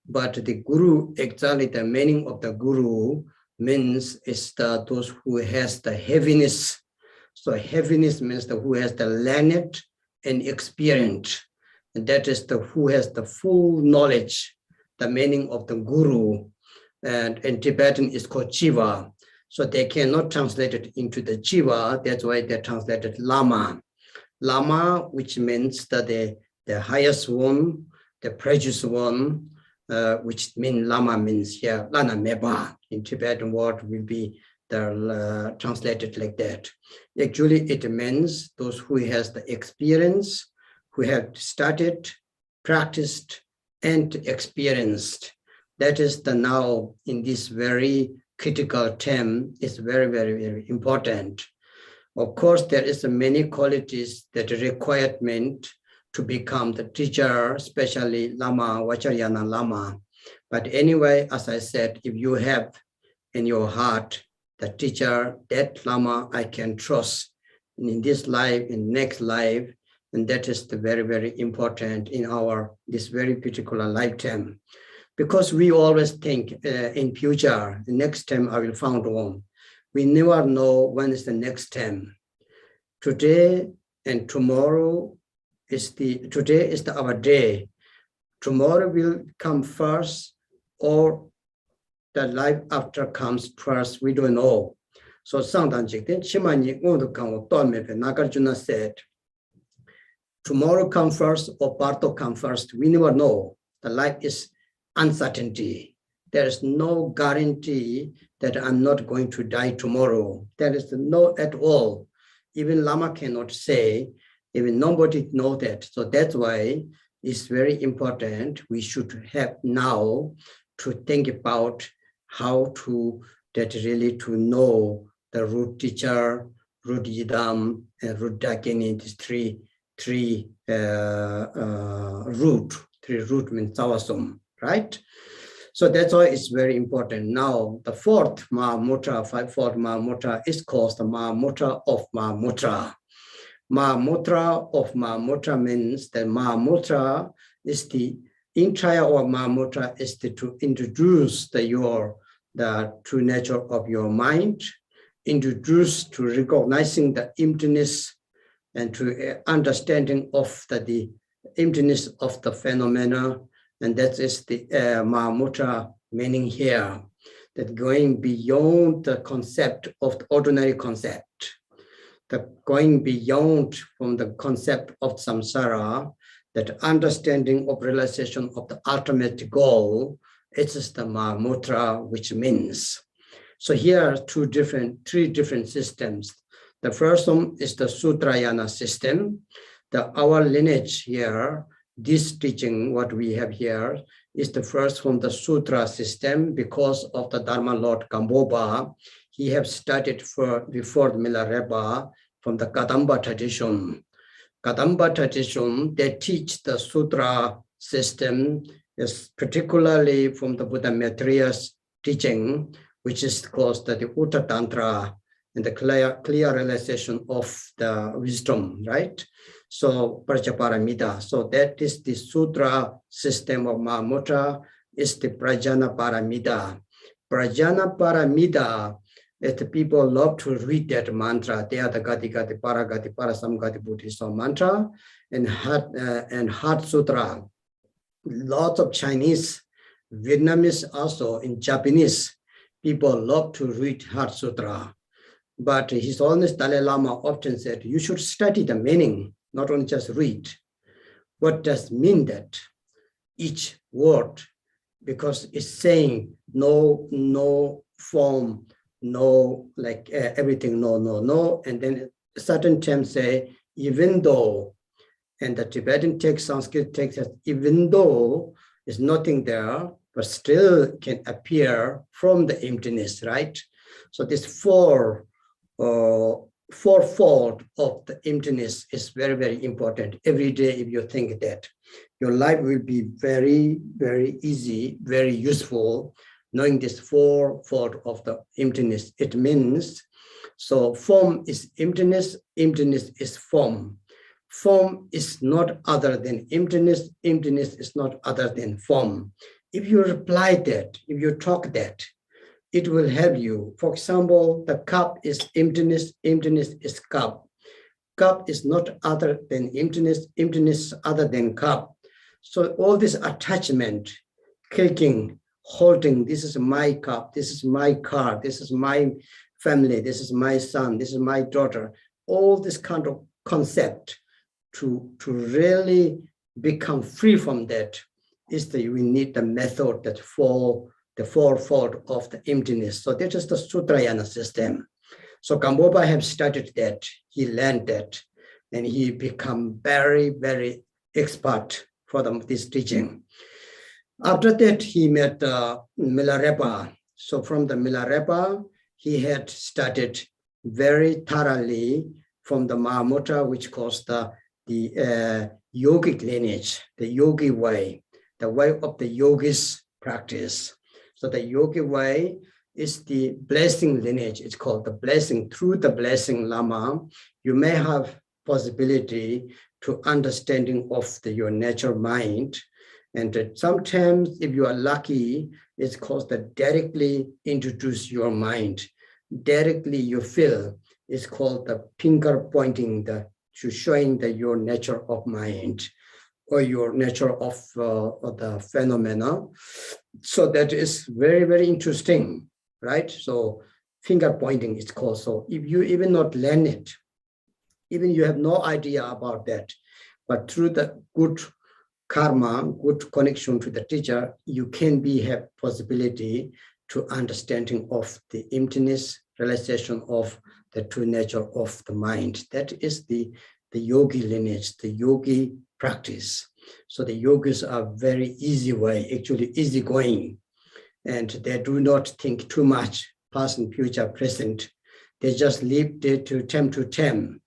But the Guru, exactly the meaning of the Guru means is those who has the heaviness. So heaviness means who has the learned and experience. And that is who has the full knowledge, the meaning of the Guru. And in Tibetan is called Jiva. So they cannot translate it into the Jiva. That's why they translated Lama. Lama, which means that the highest one, the precious one, which means Lama means here, Lana Meba. In Tibetan word will be translated like that. Actually, it means those who has the experience, who have studied, practiced, and experienced. That is now in this very critical term is very, very, very important. Of course, there is many qualities that are requirement to become the teacher, especially Lama, Vajrayana Lama. But anyway, as I said, if you have in your heart the teacher, that Lama I can trust in this life, in next life, and that is the very, very important in this very particular lifetime. Because we always think in future, the next time I will found one. We never know when is the next time. Today and tomorrow today is our day. tomorrow will come first or the life after comes first, we don't know. So Nagarjuna said, tomorrow come first or Parto come first, we never know. The life is uncertainty. There is no guarantee that I'm not going to die tomorrow. There is no at all. Even Lama cannot say, even nobody knows that. So that's why it's very important. We should have now to think about how to that really to know the root teacher, root yidam, and root dakini. These three root means tawasum, right? So that's why it's very important. Now the fourth Mahamudra, fivefold Mahamudra is called the Mahamudra of Mahamudra. Mahamudra of Mahamudra means that Mahamudra is the entire of Mahamudra is to introduce the true nature of your mind, introduce to recognizing the emptiness and to understanding of the emptiness of the phenomena. And that is the Mahamudra meaning here, that going beyond the concept of the ordinary concept, the going beyond from the concept of samsara, that understanding of realization of the ultimate goal, it is the Mahamudra, which means. So here are three different systems. The first one is the Sutrayana system. Our lineage here, this teaching, what we have here, is the first from the Sutra system because of the Dharma Lord Gamboba. He have studied before Milarepa from the Kadamba tradition. Kadamba tradition, they teach the Sutra system, is particularly from the Buddha Maitreya's teaching, which is called the Uttara Tantra, and the clear realization of the wisdom, right? So Prajaparamita. So that is the Sutra system of Mahamudra, is the Prajna Paramita. Prajna Paramita, if the people love to read that mantra, they are the Gati Gati Paragati Parasamgati Buddhist mantra and Heart Sutra. Lots of Chinese, Vietnamese also, in Japanese, people love to read Heart Sutra. But His Holiness Dalai Lama often said, you should study the meaning, not only just read. What does mean that? Each word, because it's saying no form, no, like everything, no. And then certain terms say, even though, and the Tibetan text, Sanskrit text says, even though there's nothing there, but still can appear from the emptiness, right? So this fourfold of the emptiness is very, very important. Every day, if you think that, your life will be very, very easy, very useful, knowing this fourfold of the emptiness. It means, so form is emptiness, emptiness is form. Form is not other than emptiness, emptiness is not other than form. If you reply that, if you talk that, it will help you. For example, the cup is emptiness, emptiness is cup. Cup is not other than emptiness, emptiness other than cup. So all this attachment, clicking, holding, this is my cup, this is my car, this is my family, this is my son, this is my daughter, all this kind of concept to really become free from that is that we need the method that for the fourfold of the emptiness. So that is the Sutrayana system. So Gambopa have studied that, he learned that, and he become very, very expert for this teaching. After that, he met Milarepa. So from the Milarepa, he had studied very thoroughly from the Mahamudra, which calls the yogic lineage, the yogi way, the way of the yogis practice. So the yogi way is the blessing lineage. It's called the blessing. Through the blessing Lama, you may have possibility to understanding of your natural mind. And sometimes, if you are lucky, it's called the directly introduce your mind. Directly you feel, it's called the finger pointing, to showing your nature of mind. or your nature of the phenomena. So that is very, very interesting, right? So finger pointing is called. So if you even not learn it, even you have no idea about that, but through the good karma, good connection to the teacher, you can have possibility to understanding of the emptiness, realization of the true nature of the mind. That is the yogi lineage, the yogi practice. So the yogis are very easy way, actually easygoing, and they do not think too much, past and future, present. They just live day to time.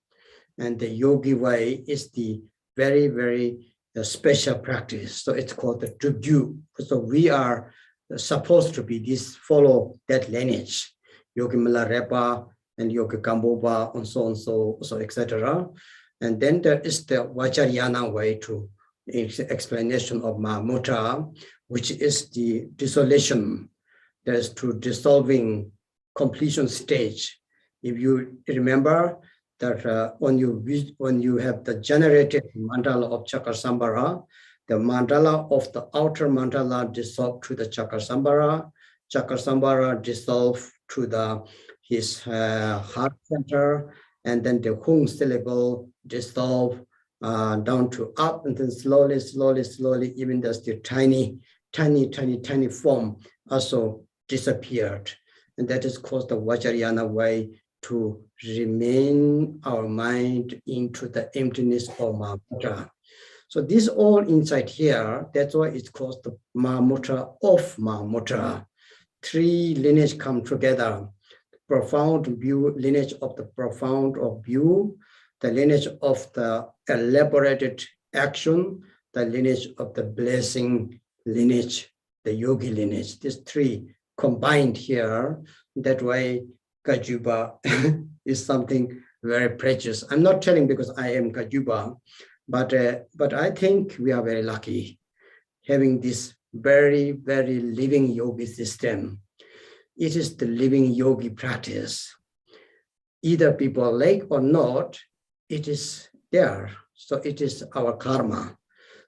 And the yogi way is the very, very special practice. So it's called the Drupon. So we are supposed to be follow that lineage, Yogi Milarepa and Yogi Kamboba, and so, etc. And then there is the Vajrayana way to explanation of Mahamudra, which is the dissolution. That is to dissolving completion stage. If you remember that when you have the generated mandala of Chakra-sambhara, the mandala of the outer mandala dissolved to the Chakra-sambhara, Chakra-sambhara dissolved to his heart center, and then the Hung syllable dissolved down to up, and then slowly, even there's the tiny form also disappeared. And that is called the Vajrayana way to remain our mind into the emptiness of Mahamudra. So this all inside here, that's why it's called the Mahamudra of Mahamudra. Three lineage come together. Profound view, lineage of the profound of view, the lineage of the elaborated action, the lineage of the blessing lineage, the yogi lineage. These three combined here. That way, Kajuba is something very precious. I'm not telling because I am Kajuba, but I think we are very lucky having this very, very living yogi system. It is the living yogi practice. Either people like or not, it is there. So it is our karma.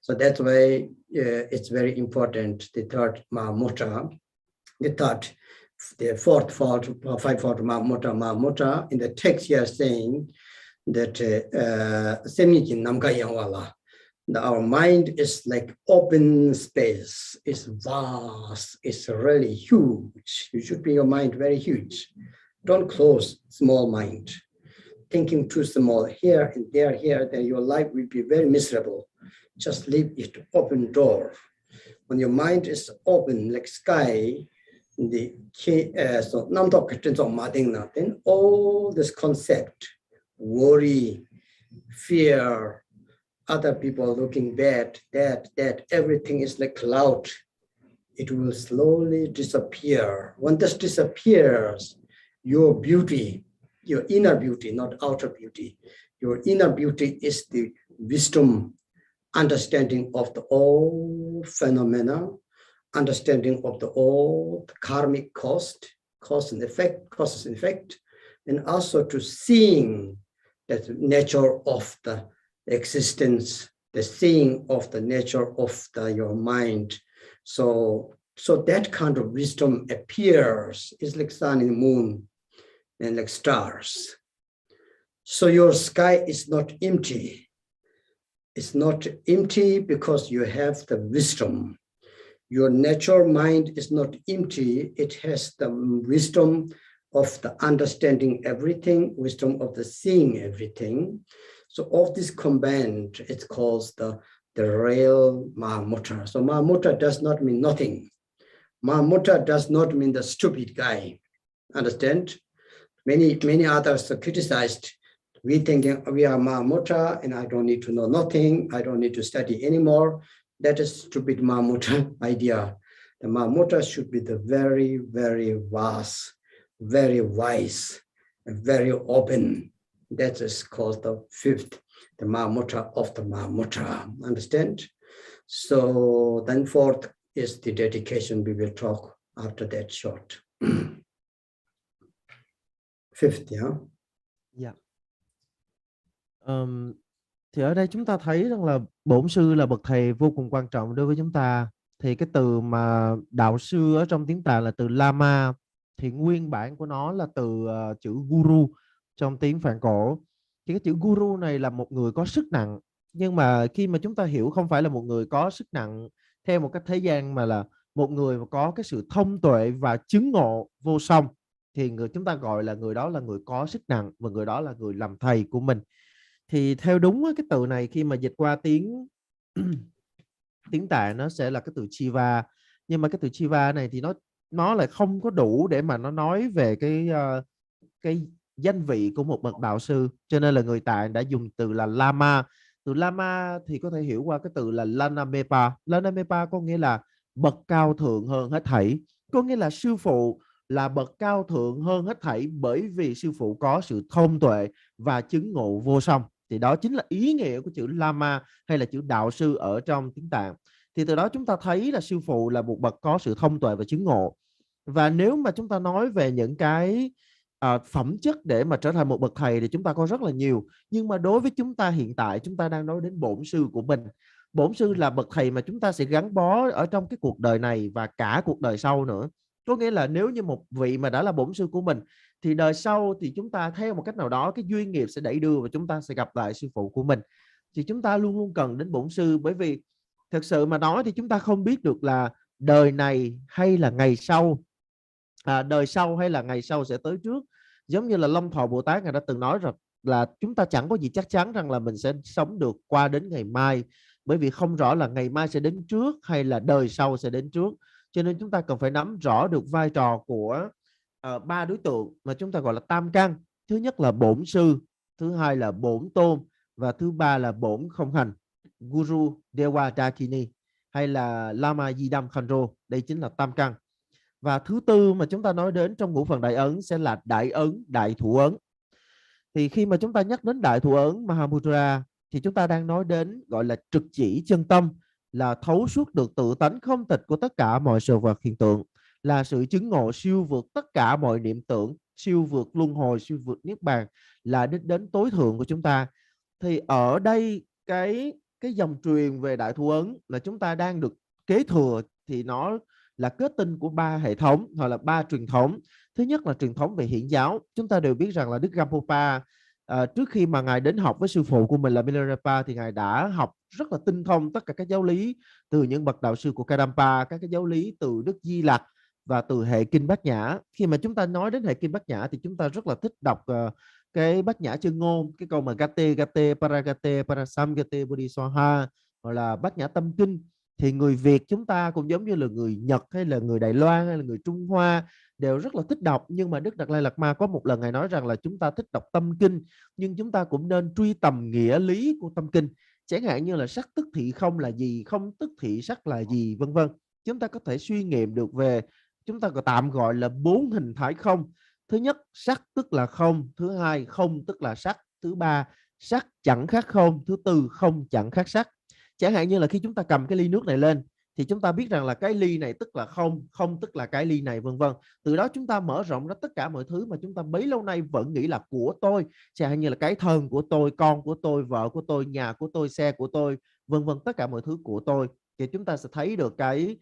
So that's why it's very important, the third Mahamudra, the fivefold Mahamudra. In the text here saying that our mind is like open space. It's vast. It's really huge. You should be your mind very huge. Don't close small mind. Thinking too small here and there, then your life will be very miserable. Just leave it open door. When your mind is open like sky, then all this concept, worry, fear, other people looking bad, that, everything is like cloud. It will slowly disappear. When this disappears, your beauty, your inner beauty, not outer beauty, your inner beauty is the wisdom, understanding of the all phenomena, understanding of the all karmic cause and effect, and also to seeing that nature of the existence, the seeing of the nature of your mind. So that kind of wisdom appears. It's like sun and moon and like stars. So your sky is not empty. It's not empty because you have the wisdom. Your natural mind is not empty. It has the wisdom of the understanding everything, wisdom of the seeing everything. So of this combined, it's called the real Mahamudra. So Mahamudra does not mean nothing. Mahamudra does not mean the stupid guy. Understand? Many others criticized. We thinking we are Mahamudra and I don't need to know nothing. I don't need to study anymore. That is stupid Mahamudra idea. The Mahamudra should be the very, very vast, very wise, and very open. That is called the fifth, the Mahamudra of the Mahamudra. Understand? So then fourth is the dedication. We will talk after that short. Fifth, yeah? Yeah. Thì ở đây chúng ta thấy rằng là bổn sư là bậc thầy vô cùng quan trọng đối với chúng ta. Thì cái từ mà đạo sư ở trong tiếng Tạng là từ Lama, thì nguyên bản của nó là từ chữ Guru trong tiếng Phạn cổ. Thì cái chữ Guru này là một người có sức nặng. Nhưng mà khi mà chúng ta hiểu không phải là một người có sức nặng theo một cách thế gian, mà là một người mà có cái sự thông tuệ và chứng ngộ vô song, thì chúng ta gọi là người đó là người có sức nặng, và người đó là người làm thầy của mình. Thì theo đúng cái từ này khi mà dịch qua tiếng tiếng Tạng nó sẽ là cái từ Chiva, nhưng mà cái từ Chiva này thì nó lại không có đủ để mà nó nói về cái danh vị của một bậc đạo sư, cho nên là người Tạng đã dùng từ là Lama. Từ Lama thì có thể hiểu qua cái từ là Lanamepa. Lanamepa có nghĩa là bậc cao thượng hơn hết thảy, có nghĩa là sư phụ là bậc cao thượng hơn hết thảy, bởi vì sư phụ có sự thông tuệ và chứng ngộ vô song. Thì đó chính là ý nghĩa của chữ Lama hay là chữ đạo sư ở trong tiếng Tạng. Thì từ đó chúng ta thấy là sư phụ là một bậc có sự thông tuệ và chứng ngộ. Và nếu mà chúng ta nói về những cái phẩm chất để mà trở thành một bậc thầy thì chúng ta có rất là nhiều. Nhưng mà đối với chúng ta hiện tại, chúng ta đang nói đến bổn sư của mình. Bổn sư là bậc thầy mà chúng ta sẽ gắn bó ở trong cái cuộc đời này và cả cuộc đời sau nữa. Có nghĩa là nếu như một vị mà đã là bổn sư của mình, thì đời sau thì chúng ta theo một cách nào đó cái duyên nghiệp sẽ đẩy đưa và chúng ta sẽ gặp lại sư phụ của mình. Thì chúng ta luôn luôn cần đến bổn sư, bởi vì thực sự mà nói thì chúng ta không biết được là đời này hay là ngày sau, đời sau hay là ngày sau sẽ tới trước. Giống như là Long Thọ Bồ Tát ngài đã từng nói rằng là chúng ta chẳng có gì chắc chắn rằng là mình sẽ sống được qua đến ngày mai, bởi vì không rõ là ngày mai sẽ đến trước hay là đời sau sẽ đến trước. Cho nên chúng ta cần phải nắm rõ được vai trò của ba đối tượng mà chúng ta gọi là tam căn. Thứ nhất là bổn sư, thứ hai là bổn tôn, và thứ ba là bổn không hành, Guru Dewa Dakini hay là Lama Yidam Khandro. Đây chính là tam căn. Và thứ tư mà chúng ta nói đến trong ngũ phần đại ấn sẽ là đại ấn, đại thủ ấn. Thì khi mà chúng ta nhắc đến đại thủ ấn Mahamudra thì chúng ta đang nói đến gọi là trực chỉ chân tâm, là thấu suốt được tự tánh không tịch của tất cả mọi sự vật hiện tượng, là sự chứng ngộ siêu vượt tất cả mọi niệm tưởng, siêu vượt luân hồi, siêu vượt niết bàn, là đích đến tối thượng của chúng ta. Thì ở đây cái dòng truyền về đại thủ ấn là chúng ta đang được kế thừa, thì nó là kết tinh của ba hệ thống hoặc là ba truyền thống. Thứ nhất là truyền thống về hiển giáo. Chúng ta đều biết rằng là Đức Gampopa trước khi mà ngài đến học với sư phụ của mình là Milarepa thì ngài đã học rất là tinh thông tất cả các giáo lý từ những bậc đạo sư của Kadampa, các cái giáo lý từ Đức Di Lặc và từ hệ kinh Bát Nhã. Khi mà chúng ta nói đến hệ kinh Bát Nhã thì chúng ta rất là thích đọc cái Bát Nhã chân ngôn, cái câu mà Gate Gate Paragate Parasamgate Bodhisattva, hoặc là Bát Nhã tâm kinh. Thì người Việt chúng ta cũng giống như là người Nhật hay là người Đài Loan hay là người Trung Hoa đều rất là thích đọc. Nhưng mà Đức Đạt Lai Lạt Ma có một lần ngài nói rằng là chúng ta thích đọc tâm kinh, nhưng chúng ta cũng nên truy tầm nghĩa lý của tâm kinh. Chẳng hạn như là sắc tức thị không là gì, không tức thị sắc là gì, vân vân. Chúng ta có thể suy nghiệm được về, chúng ta tạm gọi là 4 hình thái không. Thứ nhất, sắc tức là không. Thứ hai, không tức là sắc. Thứ ba, sắc chẳng khác không. Thứ tư, không chẳng khác sắc. Chẳng hạn như là khi chúng ta cầm cái ly nước này lên thì chúng ta biết rằng là cái ly này tức là không, không tức là cái ly này, vân vân. Từ đó chúng ta mở rộng ra tất cả mọi thứ mà chúng ta bấy lâu nay vẫn nghĩ là của tôi, chẳng hạn như là cái thân của tôi, con của tôi, vợ của tôi, nhà của tôi, xe của tôi, vân vân, tất cả mọi thứ của tôi. Thì chúng ta sẽ thấy được cái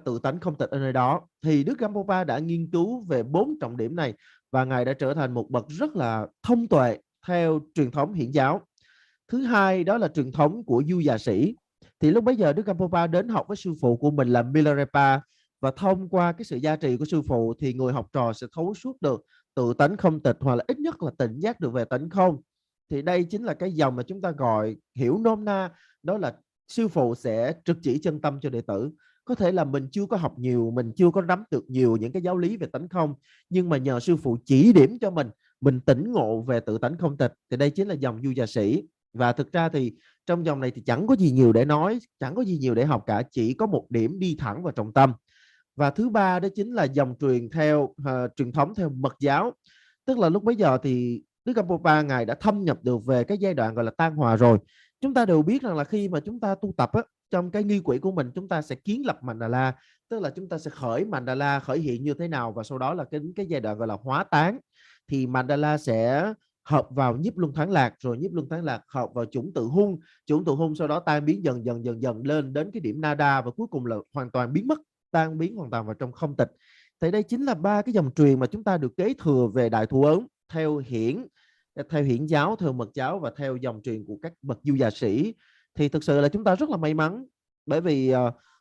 tự tánh không tịch ở nơi đó. Thì Đức Gampopa đã nghiên cứu về 4 trọng điểm này và ngài đã trở thành một bậc rất là thông tuệ theo truyền thống hiển giáo. Thứ hai đó là truyền thống của du già sĩ. Thì lúc bấy giờ Đức Gampopa đến học với sư phụ của mình là Milarepa, và thông qua cái sự gia trì của sư phụ thì người học trò sẽ thấu suốt được tự tánh không tịch, hoặc là ít nhất là tỉnh giác được về tánh không. Thì đây chính là cái dòng mà chúng ta gọi hiểu nôm na, đó là sư phụ sẽ trực chỉ chân tâm cho đệ tử. Có thể là mình chưa có học nhiều, mình chưa có nắm được nhiều những cái giáo lý về tánh không, nhưng mà nhờ sư phụ chỉ điểm cho mình tỉnh ngộ về tự tánh không tịch. Thì đây chính là dòng du già sĩ. Và thực ra thì trong dòng này thì chẳng có gì nhiều để nói, chẳng có gì nhiều để học cả, chỉ có một điểm đi thẳng vào trọng tâm. Và thứ ba đó chính là dòng truyền thống theo mật giáo. Tức là lúc bấy giờ thì Đức Gampopa ngài đã thâm nhập được về cái giai đoạn gọi là tan hòa rồi. Chúng ta đều biết rằng là khi mà chúng ta tu tập á, trong cái nghi quỹ của mình chúng ta sẽ kiến lập mandala, tức là chúng ta sẽ khởi mandala, khởi hiện như thế nào, và sau đó là cái giai đoạn gọi là hóa tán. Thì mandala sẽ hợp vào nhiếp luân thắng lạc, rồi nhiếp luân thắng lạc hợp vào chủng tự hung sau đó tan biến dần lên đến cái điểm nada, và cuối cùng là hoàn toàn biến mất, tan biến hoàn toàn vào trong không tịch. Thì đây chính là ba cái dòng truyền mà chúng ta được kế thừa về Đại Thủ Ấn theo hiển giáo, theo mật giáo và theo dòng truyền của các bậc du già sĩ. Thì thực sự là chúng ta rất là may mắn, bởi vì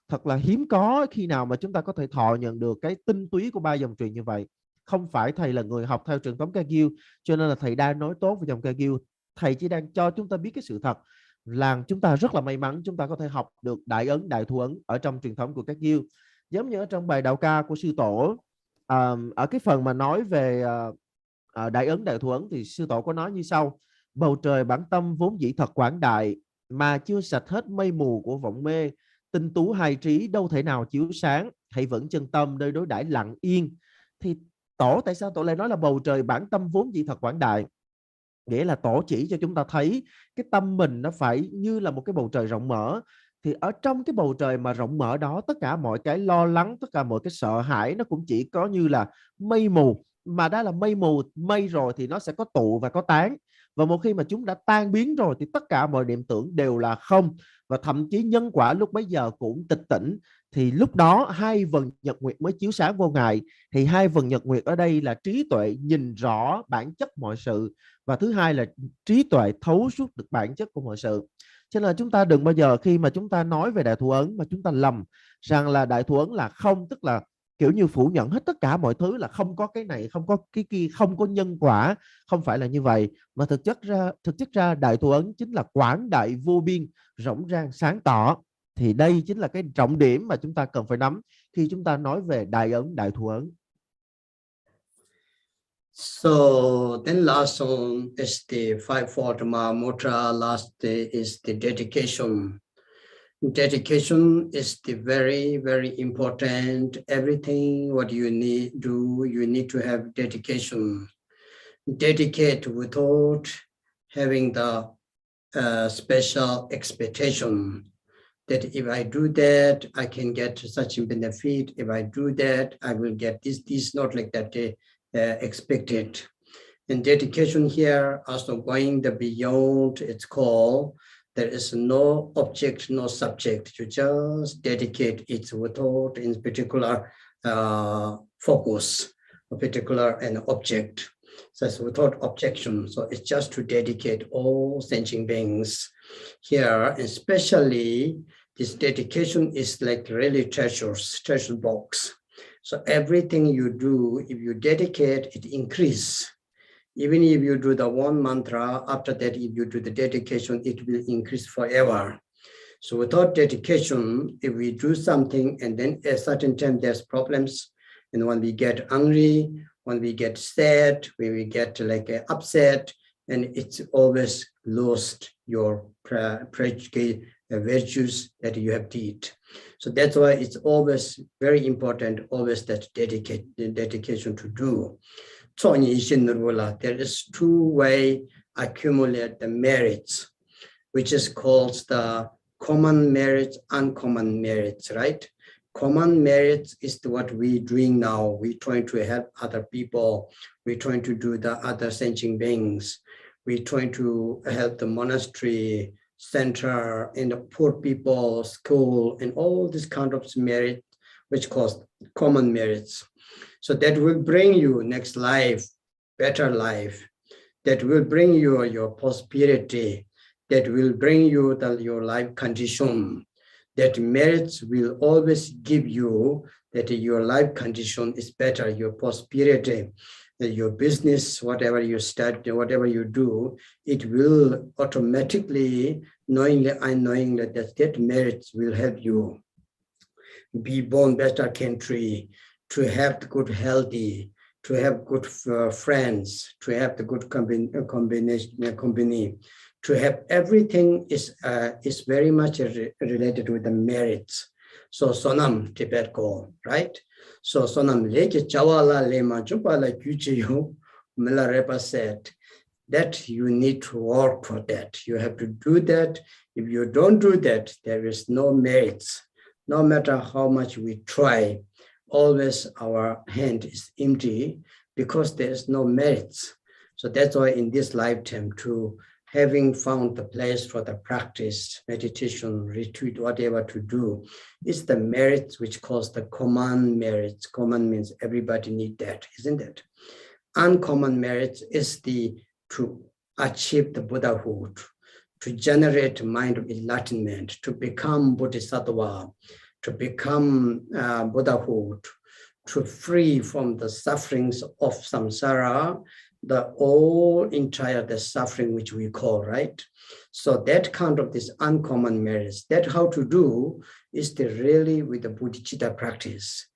thật là hiếm có khi nào mà chúng ta có thể thọ nhận được cái tinh túy của ba dòng truyền như vậy. Không phải thầy là người học theo truyền thống Kagyu, cho nên là thầy đang nói tốt về dòng Kagyu. Thầy chỉ đang cho chúng ta biết cái sự thật là chúng ta rất là may mắn chúng ta có thể học được Đại Ấn, Đại Thủ Ấn ở trong truyền thống của Kagyu. Giống như ở trong bài đạo ca của sư tổ, ở cái phần mà nói về Đại Ấn, Đại Thủ Ấn thì sư tổ có nói như sau: bầu trời bản tâm vốn dĩ thật quảng đại, mà chưa sạch hết mây mù của vọng mê, tinh tú hai trí đâu thể nào chiếu sáng, hãy vẫn chân tâm nơi đối đãi lặng yên. Thì tổ, tại sao tổ lại nói là bầu trời bản tâm vốn dĩ thật quảng đại? Nghĩa là tổ chỉ cho chúng ta thấy cái tâm mình nó phải như là một cái bầu trời rộng mở. Thì ở trong cái bầu trời mà rộng mở đó, tất cả mọi cái lo lắng, tất cả mọi cái sợ hãi nó cũng chỉ có như là mây mù. Mà đã là mây mù, mây rồi thì nó sẽ có tụ và có tán. Và một khi mà chúng đã tan biến rồi thì tất cả mọi niệm tưởng đều là không. Và thậm chí nhân quả lúc bấy giờ cũng tịch tỉnh. Thì lúc đó hai vầng nhật nguyệt mới chiếu sáng vô ngại. Thì hai vầng nhật nguyệt ở đây là trí tuệ nhìn rõ bản chất mọi sự, và thứ hai là trí tuệ thấu suốt được bản chất của mọi sự. Cho nên là chúng ta đừng bao giờ khi mà chúng ta nói về Đại Thủ Ấn mà chúng ta lầm rằng là Đại Thủ Ấn là không, tức là kiểu như phủ nhận hết tất cả mọi thứ, là không có cái này, không có cái kia, không có nhân quả. Không phải là như vậy, mà thực chất ra Đại Thủ Ấn chính là quảng đại vô biên, rộng ràng sáng tỏ. Thì đây chính là cái trọng điểm mà chúng ta cần phải nắm khi chúng ta nói về Đại Ấn, Đại Thủ Ấn. So then last one is the Fivefold Mahamudra. Last is the dedication. Dedication is the very, very important. Everything what you need to have dedication. Dedicate without having the special expectation that if I do that, I can get such a benefit. If I do that, I will get this, not like that expected. And dedication here also going the beyond its call. There is no object, no subject. You just dedicate it without in particular focus, a particular an object. So it's without objection. So it's just to dedicate all sentient beings here, especially this dedication is like really treasure box. So everything you do, if you dedicate, it increase. Even if you do the one mantra, after that, if you do the dedication, it will increase forever. So without dedication, if we do something and then at a certain time there's problems, and when we get angry, when we get sad, when we get like upset, and it's always lost your virtues that you have did. So that's why it's always very important, always that dedication to do. So there is two way accumulate the merits, which is called the common merits, uncommon merits, right? Common merits is what we're doing now. We're trying to help other people. We're trying to do the other sentient beings. We're trying to help the monastery, center, and the poor people, school, and all this kind of merit, which cause common merits. So that will bring you next life, better life. That will bring you your prosperity. That will bring you your life condition. That merits will always give you that your life condition is better, your prosperity, your business, whatever you start, whatever you do, it will automatically, knowingly, unknowingly, that merits will help you be born better country, to have the good healthy, to have good friends, to have the good company, to have everything is very much related with the merits. So sonam Tibet go, right? So sonam leke chawala lema chupala kuchiyo Milarepa said that you need to work for that. You have to do that. If you don't do that, there is no merits. No matter how much we try, always our hand is empty because there is no merits. So that's why in this lifetime too, having found the place for the practice, meditation, retreat, whatever to do, is the merits which cause the common merits. Common means everybody need that, isn't it? Uncommon merits is to achieve the Buddhahood, to generate mind of enlightenment, to become Bodhisattva, to become Buddhahood, to free from the sufferings of samsara, the suffering which we call, right? So that kind of this uncommon merits, that how to do is to really with the Buddhichita practice.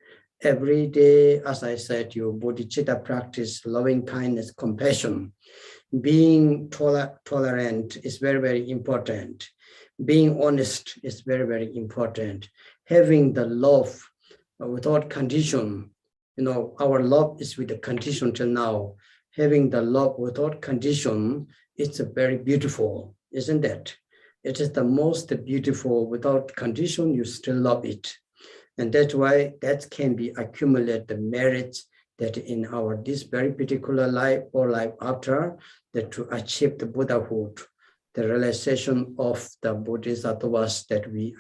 Every day, as I said, your Buddhichita practice, loving kindness, compassion, being tolerant is very, very important. Being honest is very, very important. Having the love without condition, our love is with the condition till now. Having the love without condition, it's very beautiful, isn't it? It is the most beautiful. Without condition, you still love it. And that's why that can be accumulate the merits that in our this very particular life or life after, that to achieve the Buddhahood, the realization of the Bodhisattvas that we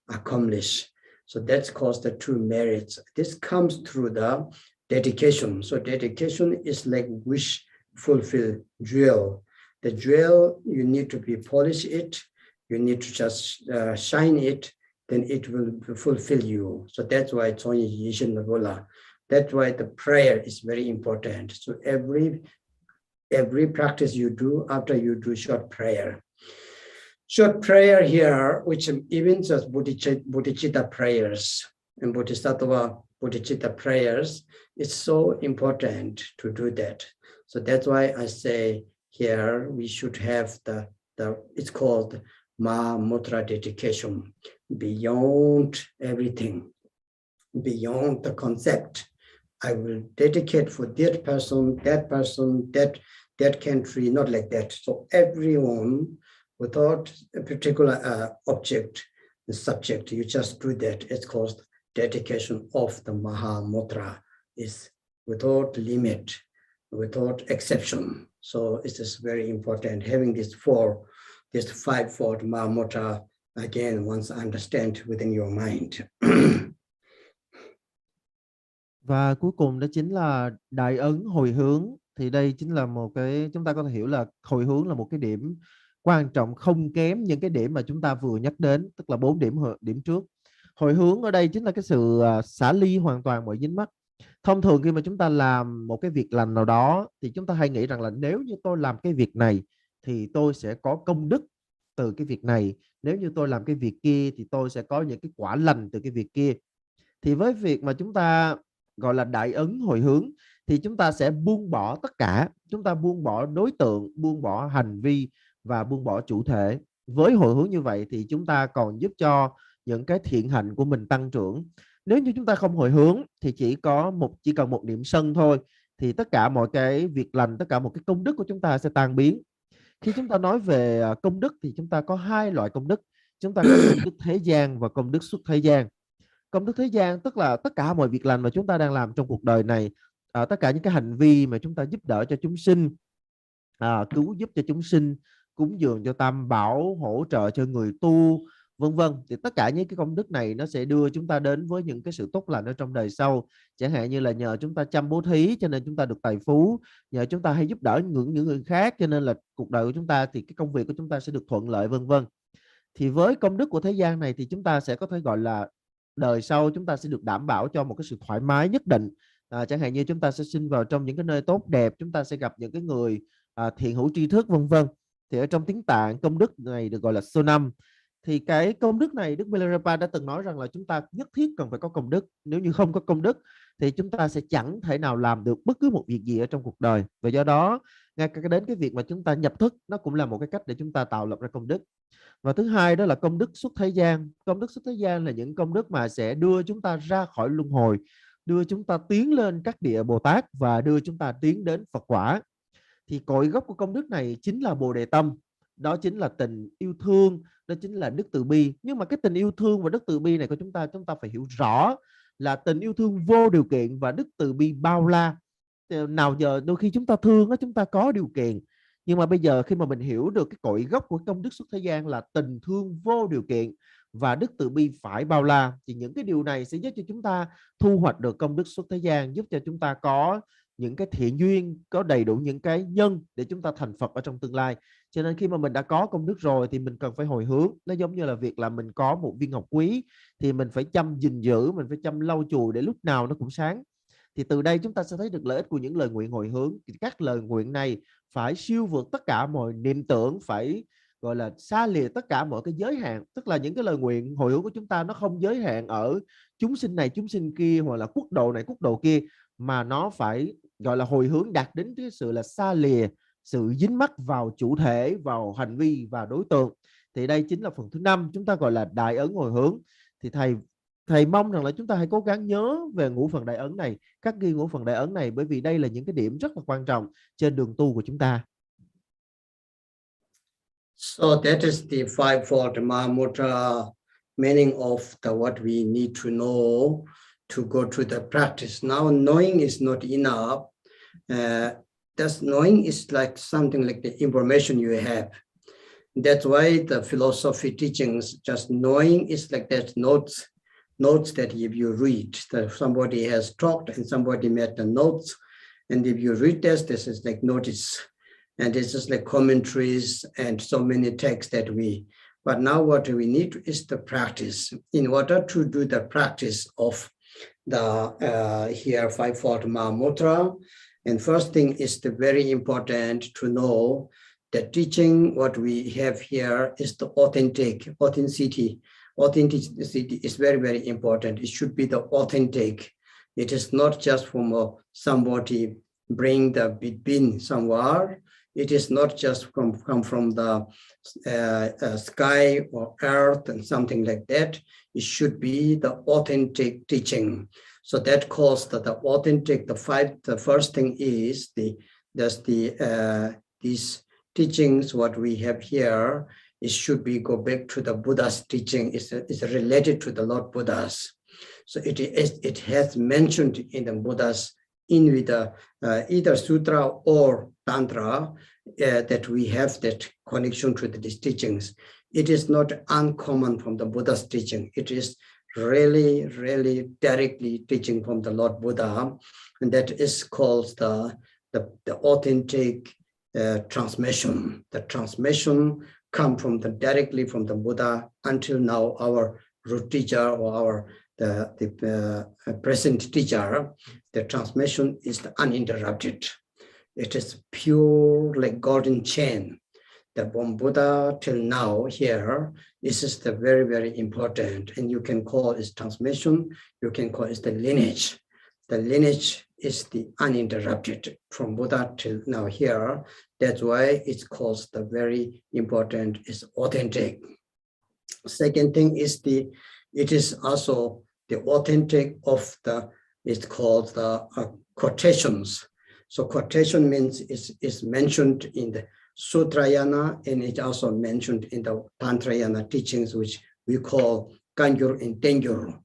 accomplish. So that's called the true merits. This comes through the dedication. So dedication is like wish fulfill jewel. The jewel, you need to be polish it. You need to just shine it, then it will fulfill you. So that's why it's only Yishin Nagola. That's why the prayer is very important. So every practice you do, after you do short prayer. Short prayer here, which even just Buddhichita prayers and Bodhisattva Buddhichita prayers, it's so important to do that. So that's why I say here we should have it's called Mahamudra dedication, beyond everything, beyond the concept. I will dedicate for that person, that country, not like that. So everyone, without a particular object, the subject, you just do that. It's called dedication of the Mahamudra, is without limit, without exception. So it is very important having this fivefold Mahamudra, again, once understand within your mind. Và cuối cùng đó chính là đại ấn hồi hướng. Thì đây chính là một cái, chúng ta có thể hiểu là hồi hướng là một cái điểm quan trọng không kém những cái điểm mà chúng ta vừa nhắc đến, tức là 4 điểm trước. Hồi hướng ở đây chính là cái sự xả ly hoàn toàn mọi dính mắc. Thông thường khi mà chúng ta làm một cái việc lành nào đó thì chúng ta hay nghĩ rằng là nếu như tôi làm cái việc này thì tôi sẽ có công đức từ cái việc này, nếu như tôi làm cái việc kia thì tôi sẽ có những cái quả lành từ cái việc kia. Thì với việc mà chúng ta gọi là đại ấn hồi hướng thì chúng ta sẽ buông bỏ tất cả, chúng ta buông bỏ đối tượng, buông bỏ hành vi và buông bỏ chủ thể. Với hồi hướng như vậy thì chúng ta còn giúp cho những cái thiện hạnh của mình tăng trưởng. Nếu như chúng ta không hồi hướng thì chỉ cần một niệm sân thôi thì tất cả mọi cái việc lành, tất cả một cái công đức của chúng ta sẽ tan biến. Khi chúng ta nói về công đức thì chúng ta có 2 loại công đức. Chúng ta có công đức thế gian và công đức xuất thế gian. Công đức thế gian tức là tất cả mọi việc lành mà chúng ta đang làm trong cuộc đời này, tất cả những cái hành vi mà chúng ta giúp đỡ cho chúng sinh, cứu giúp cho chúng sinh, cúng dường cho tam bảo, hỗ trợ cho người tu, vân vân. Thì tất cả những cái công đức này nó sẽ đưa chúng ta đến với những cái sự tốt lành ở trong đời sau. Chẳng hạn như là nhờ chúng ta chăm bố thí cho nên chúng ta được tài phú, nhờ chúng ta hay giúp đỡ những người khác cho nên là cuộc đời của chúng ta thì cái công việc của chúng ta sẽ được thuận lợi, vân vân. Thì với công đức của thế gian này thì chúng ta sẽ có thể gọi là đời sau chúng ta sẽ được đảm bảo cho một cái sự thoải mái nhất định. Chẳng hạn như chúng ta sẽ sinh vào trong những cái nơi tốt đẹp, chúng ta sẽ gặp những cái người thiện hữu tri thức, vân vân. Thì ở trong tiếng Tạng công đức này được gọi là Sonam. Thì cái công đức này Đức Milarepa đã từng nói rằng là chúng ta nhất thiết cần phải có công đức. Nếu như không có công đức thì chúng ta sẽ chẳng thể nào làm được bất cứ một việc gì ở trong cuộc đời. Và do đó ngay cả đến cái việc mà chúng ta nhập thức nó cũng là một cái cách để chúng ta tạo lập ra công đức. Và thứ hai đó là công đức xuất thế gian. Công đức xuất thế gian là những công đức mà sẽ đưa chúng ta ra khỏi luân hồi, đưa chúng ta tiến lên các địa Bồ Tát và đưa chúng ta tiến đến Phật quả. Thì cội gốc của công đức này chính là Bồ Đề Tâm. Đó chính là tình yêu thương, đó chính là đức từ bi. Nhưng mà cái tình yêu thương và đức từ bi này của chúng ta phải hiểu rõ là tình yêu thương vô điều kiện và đức từ bi bao la. nào giờ đôi khi chúng ta thương đó, chúng ta có điều kiện, nhưng mà bây giờ khi mà mình hiểu được cái cội gốc của công đức xuất thế gian là tình thương vô điều kiện và đức từ bi phải bao la, thì những cái điều này sẽ giúp cho chúng ta thu hoạch được công đức xuất thế gian, giúp cho chúng ta có những cái thiện duyên, có đầy đủ những cái nhân để chúng ta thành Phật ở trong tương lai. Cho nên khi mà mình đã có công đức rồi thì mình cần phải hồi hướng. Nó giống như là việc là mình có một viên ngọc quý thì mình phải chăm gìn giữ, mình phải chăm lau chùi để lúc nào nó cũng sáng. Thì từ đây chúng ta sẽ thấy được lợi ích của những lời nguyện hồi hướng. Các lời nguyện này phải siêu vượt tất cả mọi niệm tưởng, phải gọi là xa lìa tất cả mọi cái giới hạn. Tức là những cái lời nguyện hồi hướng của chúng ta nó không giới hạn ở chúng sinh này chúng sinh kia, hoặc là quốc độ này quốc độ kia, mà nó phải gọi là hồi hướng đạt đến cái sự là xa lìa sự dính mắc vào chủ thể, vào hành vi và đối tượng. Thì đây chính là phần thứ 5, chúng ta gọi là đại ấn hồi hướng. Thì thầy mong rằng là chúng ta hãy cố gắng nhớ về ngũ phần đại ấn này, các ghi ngũ phần đại ấn này, bởi vì đây là những cái điểm rất là quan trọng trên đường tu của chúng ta. So that is the fivefold Mahamudra meaning of what we need to know to go through the practice. Now knowing is not enough. That's knowing is like something like the information you have. That's why the philosophy teachings, just knowing is like that notes that if you read, that somebody has talked and somebody made the notes, and if you read this is like notice, and this is like commentaries and so many texts that but now what we need is the practice. In order to do the practice of the here fivefold Mahamudra, and first thing is the very important to know that teaching what we have here is the authenticity. Authenticity is very, very important. It should be the authentic. It is not just from somebody bring the bin somewhere. It is not just come from the sky or earth and something like that. It should be the authentic teaching. So that calls the authentic. The first thing is these teachings. What we have here, it should be go back to the Buddha's teaching. Is related to the Lord Buddha's. So it has mentioned in the Buddha's with either sutra or tantra that we have that connection to these teachings. It is not uncommon from the Buddha's teaching. It is really, really directly teaching from the Lord Buddha, and that is called the authentic transmission. The transmission come from directly from the Buddha. Until now, our root teacher or the present teacher, the transmission is uninterrupted. It is pure like golden chain. The from Buddha till now here, this is the very, very important. And you can call it transmission, you can call it the lineage. The lineage is the uninterrupted from Buddha till now here. That's why it's called the very important, is authentic. Second thing is it is also the authentic of it's called the quotations. So quotation means is mentioned in the Sutrayana, and it's also mentioned in the Tantrayana teachings, which we call Kangyur and Tengyur.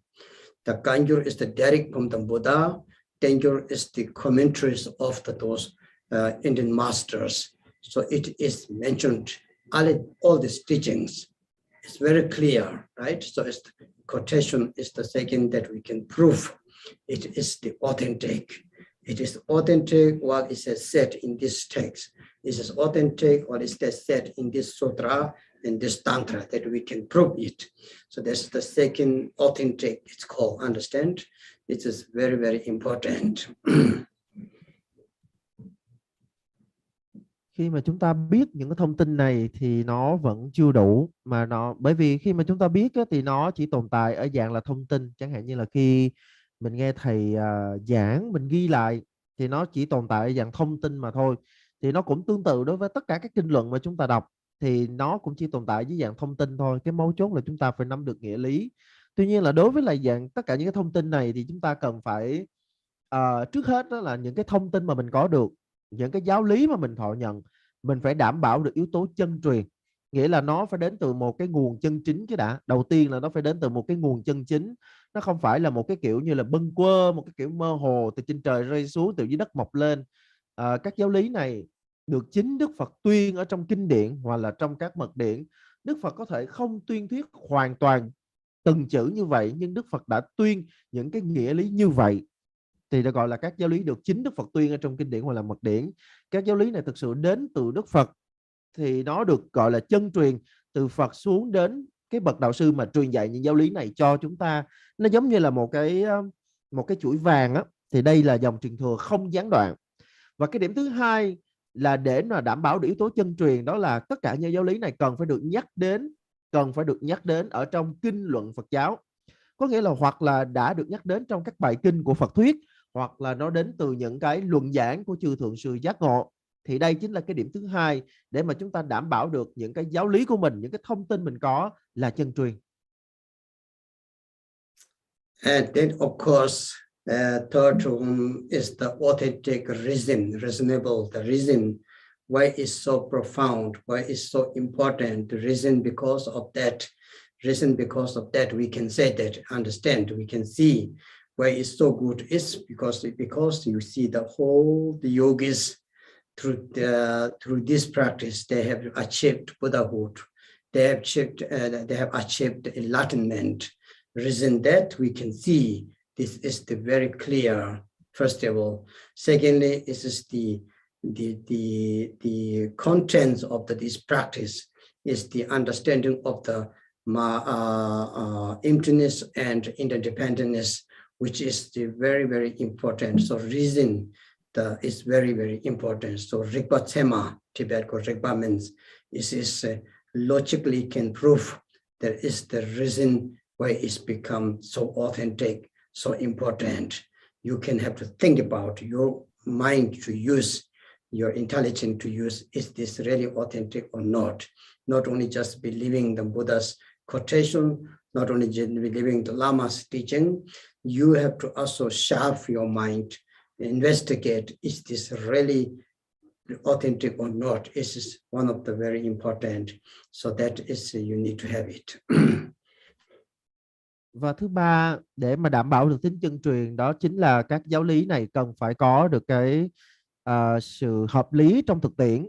The Kangyur is the direct from the Buddha. Tengyur is the commentaries of those Indian masters. So it is mentioned, all these teachings. It's very clear, right? So it's the quotation is the second that we can prove. It is the authentic. It is authentic what is said in this text. This is authentic what is said in this sutra and this tantra, that we can prove it. So that's the second authentic, it's called, understand? It is very, very important. Khi mà chúng ta biết những cái thông tin này thì nó vẫn chưa đủ, mà bởi vì khi mà chúng ta biết thì nó chỉ tồn tại ở dạng là thông tin. Chẳng hạn như là khi mình nghe thầy giảng, mình ghi lại thì nó chỉ tồn tại ở dạng thông tin mà thôi. Thì nó cũng tương tự đối với tất cả các kinh luận mà chúng ta đọc, thì nó cũng chỉ tồn tại dưới dạng thông tin thôi. Cái mấu chốt là chúng ta phải nắm được nghĩa lý. Tuy nhiên là đối với lại dạng tất cả những cái thông tin này thì chúng ta cần phải trước hết đó là những cái thông tin mà mình có được, những cái giáo lý mà mình thọ nhận, mình phải đảm bảo được yếu tố chân truyền. nghĩa là nó phải đến từ một cái nguồn chân chính cái đã. Đầu tiên là nó phải đến từ một cái nguồn chân chính, nó không phải là một cái kiểu như là bâng quơ, một cái kiểu mơ hồ từ trên trời rơi xuống, từ dưới đất mọc lên. Các giáo lý này được chính Đức Phật tuyên ở trong kinh điển hoặc là trong các mật điển. Đức Phật có thể không tuyên thuyết hoàn toàn từng chữ như vậy, nhưng Đức Phật đã tuyên những cái nghĩa lý như vậy, thì được gọi là các giáo lý được chính Đức Phật tuyên ở trong kinh điển hoặc là mật điển. Các giáo lý này thực sự đến từ Đức Phật thì nó được gọi là chân truyền, từ Phật xuống đến cái bậc đạo sư mà truyền dạy những giáo lý này cho chúng ta. Nó giống như là một cái chuỗi vàng á, thì đây là dòng truyền thừa không gián đoạn. Và cái điểm thứ hai là để mà đảm bảo được yếu tố chân truyền, đó là tất cả những giáo lý này cần phải được nhắc đến ở trong kinh luận Phật giáo. Có nghĩa là hoặc là đã được nhắc đến trong các bài kinh của Phật thuyết, hoặc là nó đến từ những cái luận giảng của chư thượng sư giác ngộ. Thì đây chính là cái điểm thứ hai để mà chúng ta đảm bảo được những cái giáo lý của mình, những cái thông tin mình có là chân truyền. And then of course, third one is the authentic reason, reasonable, the reason why it's so profound, why it's so important, the reason because of that we can say that, understand, we can see why it's so good. It's because you see the yogis through this practice, they have achieved Buddhahood, they have achieved enlightenment. Reason that we can see this is the very clear, first of all. Secondly, this is the contents of this practice is the understanding of the emptiness and interdependence, which is the very, very important. So reason is very, very important. So Rigpa Tsema, Tibet called Rigpa means is logically can prove that is the reason why it's become so authentic, so important. You can have to think about your mind to use, your intelligence to use, is this really authentic or not? Not only just believing the Buddha's quotation, not only just believing the Lama's teaching, you have to also sharpen your mind, investigate, is this really authentic or not? This is one of the very important. So that is, you need to have it. Và thứ ba, để mà đảm bảo được tính chân truyền, đó chính là các giáo lý này cần phải có được cái sự hợp lý trong thực tiễn.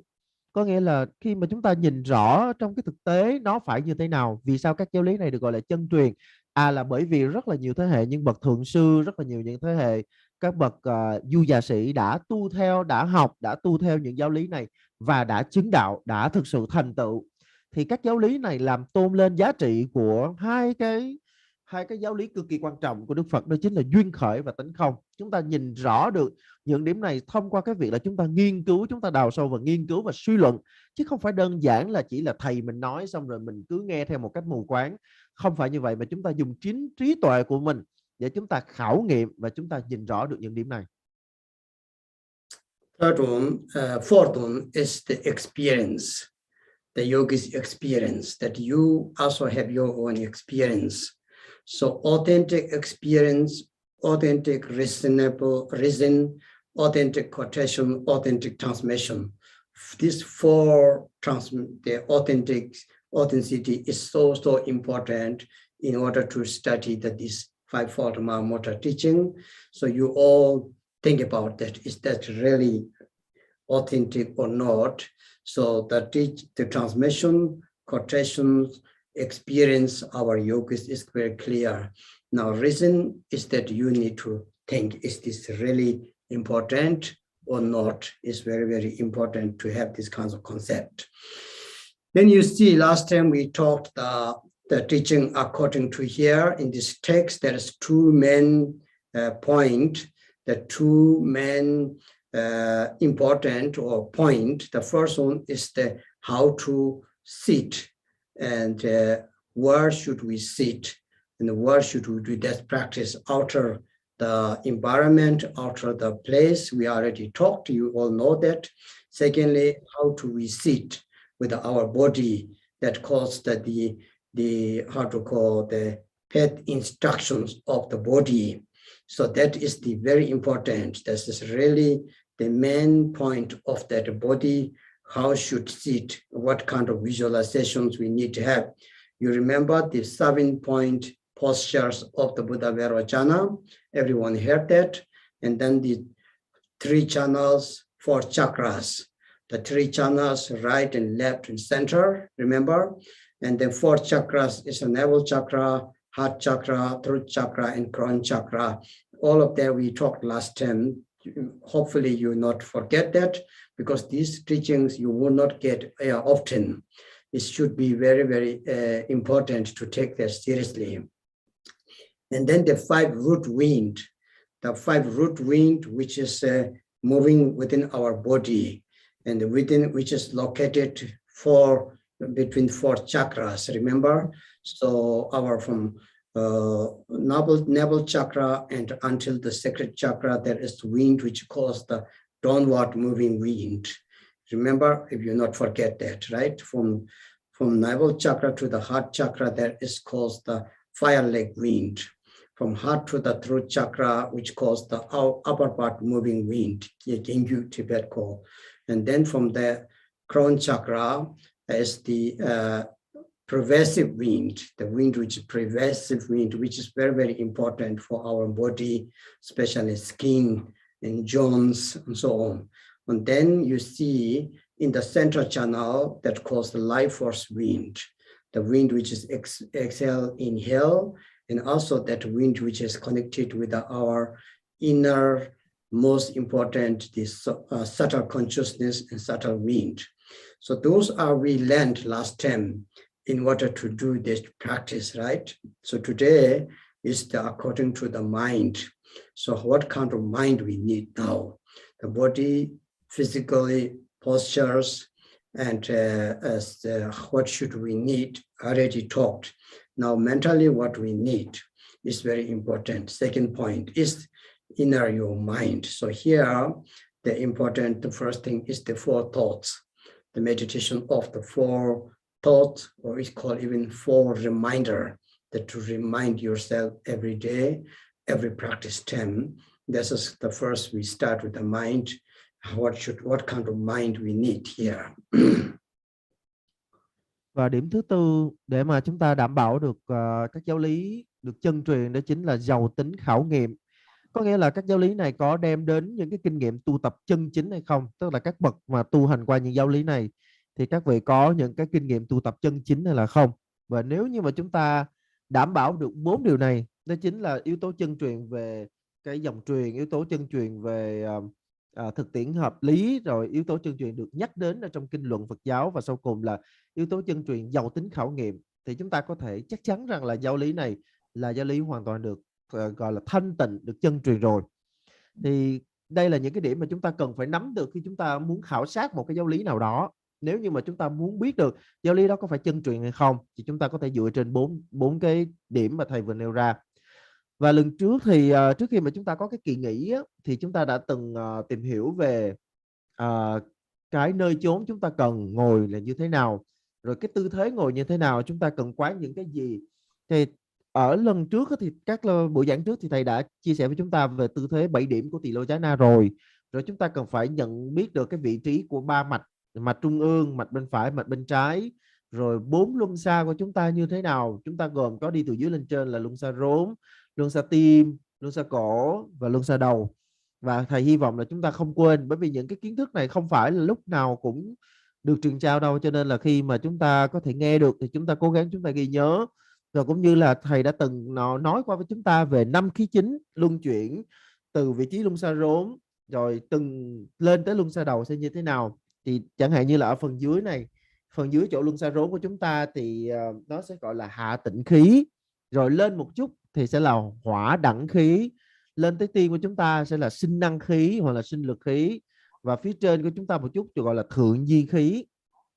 Có nghĩa là khi mà chúng ta nhìn rõ trong cái thực tế nó phải như thế nào. Vì sao các giáo lý này được gọi là chân truyền? Là bởi vì rất là nhiều thế hệ những bậc thượng sư, rất là nhiều những thế hệ các bậc du già sĩ đã tu theo, đã học, đã tu theo những giáo lý này và đã chứng đạo, đã thực sự thành tựu. Thì các giáo lý này làm tôn lên giá trị của hai cái giáo lý cực kỳ quan trọng của Đức Phật, đó chính là duyên khởi và tánh không. Chúng ta nhìn rõ được những điểm này thông qua cái việc là chúng ta nghiên cứu, chúng ta đào sâu và nghiên cứu và suy luận, chứ không phải đơn giản là chỉ là thầy mình nói xong rồi mình cứ nghe theo một cách mù quáng. Không phải như vậy, mà chúng ta dùng chính trí tuệ của mình để chúng ta khảo nghiệm và chúng ta nhìn rõ được những điểm này. Fourth one is the experience, the yogi's experience, that you also have your own experience. So authentic experience, authentic reason, authentic quotation, authentic transmission. These four, the authenticity is so important in order to study this Fivefold Mahamudra teaching. So you all think about that. Is that really authentic or not? So the transmission, quotations, experience our yogis is very clear. Now, reason is that you need to think, is this really important or not? It's very, very important to have this kind of concept. Then you see, last time we talked the teaching according to here in this text, there is two main points, the two main important or point. The first one is the how to sit, and where should we sit, and where should we do that practice outer the environment, outer the place. We already talked, you all know that. Secondly, how do we sit with our body, that calls the how to call the path instructions of the body. So that is the very important. This is really the main point of that body, how should sit, what kind of visualizations we need to have. You remember the 7-point postures of the Buddha Vairochana. Everyone heard that. And then the 3 channels, 4 chakras. The 3 channels, right and left and center, remember? And then 4 chakras is a navel chakra, heart chakra, throat chakra, and crown chakra. All of that we talked last time. Hopefully you will not forget that, because these teachings you will not get often. It should be very, very important to take that seriously. And then the 5 root wind, which is moving within our body, and within which is located between 4 chakras, remember? So our from navel chakra and until the sacred chakra, there is wind which calls the downward moving wind. Remember, if you not forget that, right? From navel chakra to the heart chakra, there is called the fire leg wind. From heart to the throat chakra, which calls the upper part moving wind, Gingyu Tibet call. And then from the crown chakra is the pervasive wind, the wind which is pervasive wind, which is very, very important for our body, especially skin and joints and so on. And then you see in the central channel that calls the life force wind, the wind which is exhale, inhale, and also that wind which is connected with our inner, most important, this subtle consciousness and subtle wind. So those are we learned last time in order to do this practice, right? So today is according to the mind. So what kind of mind we need now? The body, physically, postures, and what should we need? Already talked. Now mentally, what we need is very important. Second point is inner your mind. So here, the first thing is the 4 thoughts. The meditation of the 4 thoughts, or it's called even 4 reminder, that to remind yourself every day, every practice time. This is the first, we start with the mind. What kind of mind we need here? Và điểm thứ tư để mà chúng ta đảm bảo được các giáo lý được chân truyền, đó chính là giàu tính khảo nghiệm. Có nghĩa là các giáo lý này có đem đến những cái kinh nghiệm tu tập chân chính hay không? Tức là các bậc mà tu hành qua những giáo lý này thì các vị có những cái kinh nghiệm tu tập chân chính hay là không? Và nếu như mà chúng ta đảm bảo được 4 điều này, đó chính là yếu tố chân truyền về cái dòng truyền, yếu tố chân truyền về thực tiễn hợp lý, rồi yếu tố chân truyền được nhắc đến ở trong kinh luận Phật giáo, và sau cùng là yếu tố chân truyền giàu tính khảo nghiệm, thì chúng ta có thể chắc chắn rằng là giáo lý này là giáo lý hoàn toàn được gọi là thanh tịnh, được chân truyền rồi. Thì đây là những cái điểm mà chúng ta cần phải nắm được khi chúng ta muốn khảo sát một cái giáo lý nào đó. Nếu như mà chúng ta muốn biết được giáo lý đó có phải chân truyền hay không, thì chúng ta có thể dựa trên bốn cái điểm mà thầy vừa nêu ra. Và lần trước thì trước khi mà chúng ta có cái kỳ nghỉ á, thì chúng ta đã từng tìm hiểu về cái nơi chốn chúng ta cần ngồi là như thế nào, rồi cái tư thế ngồi như thế nào, chúng ta cần quán những cái gì. Thì ở lần trước thì các buổi giảng trước thì thầy đã chia sẻ với chúng ta về tư thế 7 điểm của Tỳ Lô Chá Na rồi. Rồi chúng ta cần phải nhận biết được cái vị trí của 3 mạch, mạch trung ương, mạch bên phải, mạch bên trái, rồi 4 luân xa của chúng ta như thế nào. Chúng ta gồm có đi từ dưới lên trên là luân xa rốn, luân xa tim, luân xa cổ và luân xa đầu. Và thầy hy vọng là chúng ta không quên, bởi vì những cái kiến thức này không phải là lúc nào cũng được truyền trao đâu, cho nên là khi mà chúng ta có thể nghe được thì chúng ta cố gắng chúng ta ghi nhớ. Rồi cũng như là thầy đã từng nói qua với chúng ta về 5 khí chính luân chuyển từ vị trí luân xa rốn, rồi từng lên tới luân xa đầu sẽ như thế nào. Thì chẳng hạn như là ở phần dưới này, phần dưới chỗ luân xa rốn của chúng ta thì nó sẽ gọi là hạ tịnh khí, rồi lên một chút thì sẽ là hỏa đẳng khí, lên tới tiên của chúng ta sẽ là sinh năng khí hoặc là sinh lực khí, và phía trên của chúng ta một chút thì gọi là thượng di khí,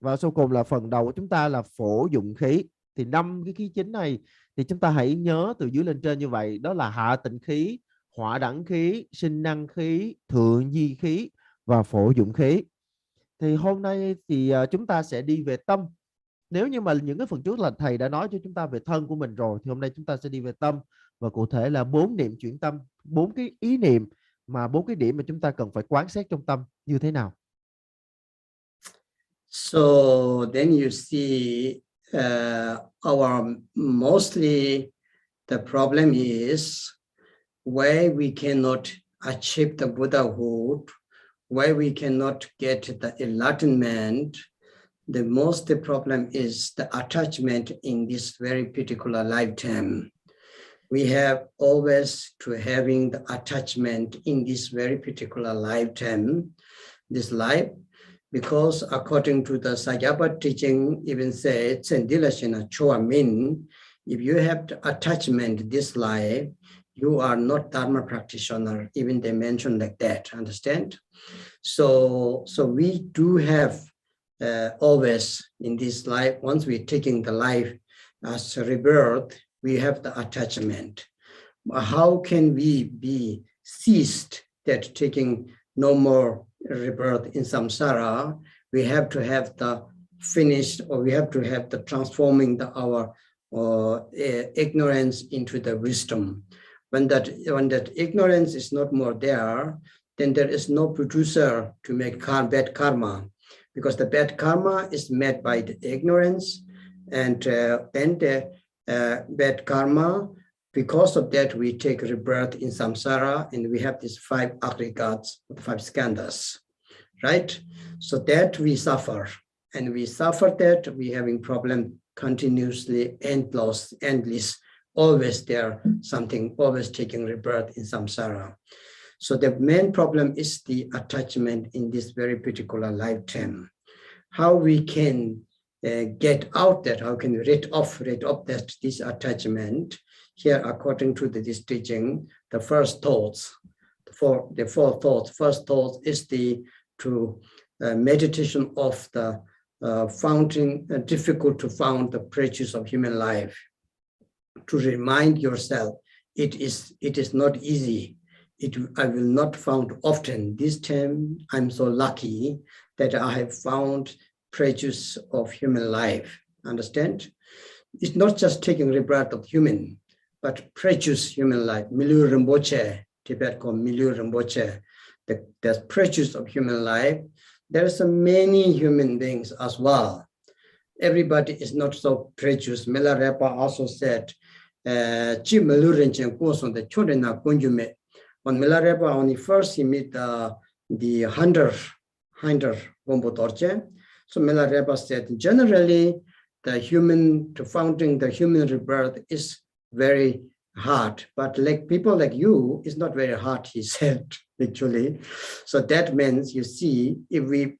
và sau cùng là phần đầu của chúng ta là phổ dụng khí. Thì 5 cái khí chính này thì chúng ta hãy nhớ từ dưới lên trên như vậy, đó là hạ tịnh khí, hỏa đẳng khí, sinh năng khí, thượng di khí và phổ dụng khí. Thì hôm nay thì chúng ta sẽ đi về tâm. Nếu như mà những cái phần trước là thầy đã nói cho chúng ta về thân của mình rồi, thì hôm nay chúng ta sẽ đi về tâm, và cụ thể là 4 niệm chuyển tâm, 4 cái ý niệm mà 4 cái điểm mà chúng ta cần phải quán xét trong tâm như thế nào. So then you see our mostly the problem is why we cannot achieve the Buddhahood, why we cannot get the enlightenment. The most problem is the attachment in this very particular lifetime. We have always to having the attachment in this very particular lifetime, this life, because according to the Sayapa teaching, even says, if you have the attachment this life, you are not Dharma practitioner. Even they mention like that, understand? So we do have always in this life, once we're taking the life as a rebirth, we have the attachment. How can we be ceased that taking no more rebirth in samsara? We have to have the finished, or we have to have the transforming our ignorance into the wisdom. When that ignorance is not more there, then there is no producer to make bad karma, because the bad karma is made by the ignorance, and then the bad karma, because of that we take rebirth in samsara, and we have these 5 aggregates, 5 skandhas, right? So that we suffer, and we suffer that we having problem continuously, endless, always there, something always taking rebirth in samsara. So the main problem is the attachment in this very particular lifetime. How we can get out that, how can we rid off that this attachment? Here, according to this teaching, the first thoughts, the four thoughts. First thought is the meditation of the founding, difficult to found the precious of human life. To remind yourself, it is not easy. I will not found often. This time, I'm so lucky that I have found precious of human life. Understand? It's not just taking rebirth of human, but precious human life. Milu Rinpoche, Tibet called Milu Rinpoche. The precious of human life. There are so many human beings as well. Everybody is not so precious. Milarepa also said, when Milarepa only first he met the hunter Gombo Dorje. So Milarepa said, generally, founding the human rebirth is very hard, but like people like you, it's not very hard, he said, actually. So that means, you see, if we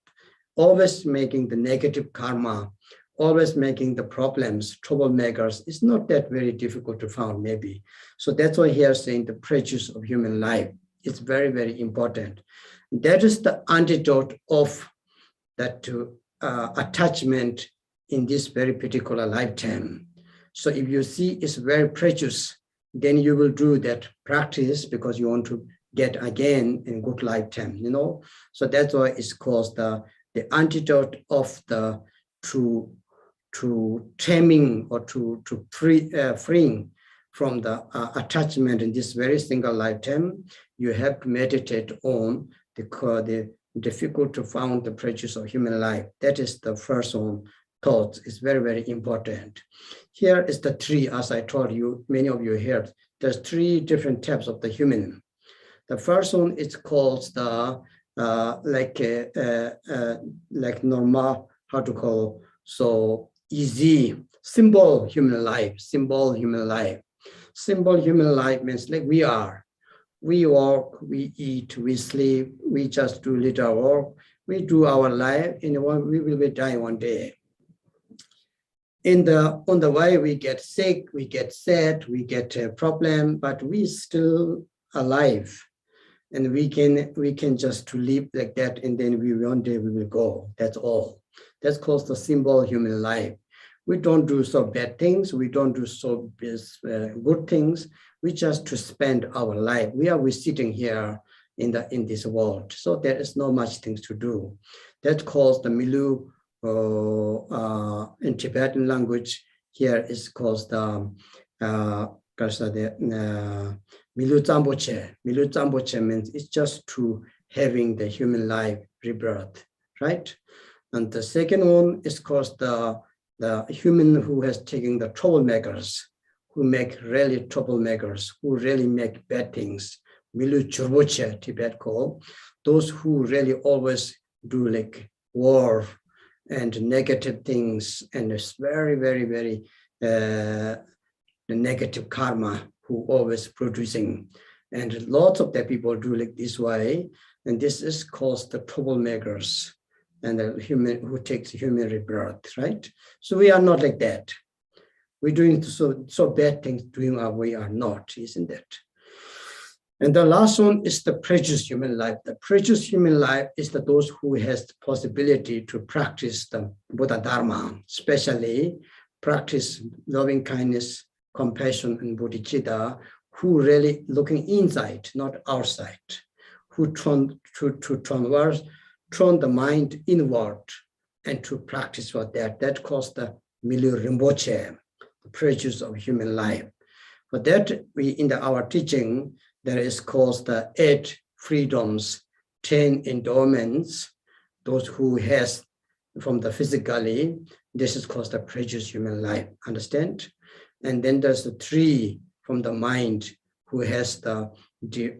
always making the negative karma, always making the problems, troublemakers, it's not that very difficult to find, maybe. So that's why here saying the precious of human life. It's very, very important. That is the antidote of that attachment in this very particular lifetime. So if you see it's very precious, then you will do that practice because you want to get again in good lifetime, you know. So that's why it's called the antidote of the to taming or to freeing from the attachment in this very single lifetime. You have to meditate on the difficult to find the precious of human life. That is the first one. Thoughts is very, very important. Here is the 3, as I told you, many of you heard. There's 3 different types of the human. The first one is called the like normal, how to call, so easy, simple human life. Simple human life means like we are. We walk, we eat, we sleep, we just do little work, we do our life, and we will be dying one day. On the way, we get sick, we get sad, we get a problem, but we still alive, and we can just to live like that, and then one day we will go. That's all. That's called the simple human life. We don't do so bad things. We don't do so good things. We just to spend our life. We're sitting here in this world, so there is no much things to do. That calls the milu. In Tibetan language, here is called the milu zamboche. Milu zamboche means it's just to having the human life rebirth, right? And the second one is called the human who has taken the troublemakers, who make really troublemakers, who really make bad things. Milu Churboche, Tibet call, those who really always do like war and negative things, and it's very, very, very the negative karma who always producing. And lots of the people do like this way, and this is called the troublemakers and the human who takes human rebirth, right? So we are not like that. We're doing so bad things, doing our way are not, isn't it? And the last one is the precious human life. The precious human life is those who has the possibility to practice the Buddha Dharma, especially practice loving kindness, compassion, and Buddhichita, who really looking inside, not outside, who turn the mind inward and to practice for that. That calls the Milu Rinpoche, the precious of human life. For that, we in our teaching, there is called the 8 freedoms, 10 endowments, those who has from the physically, this is called the precious human life, understand? And then there's the 3 from the mind, who has the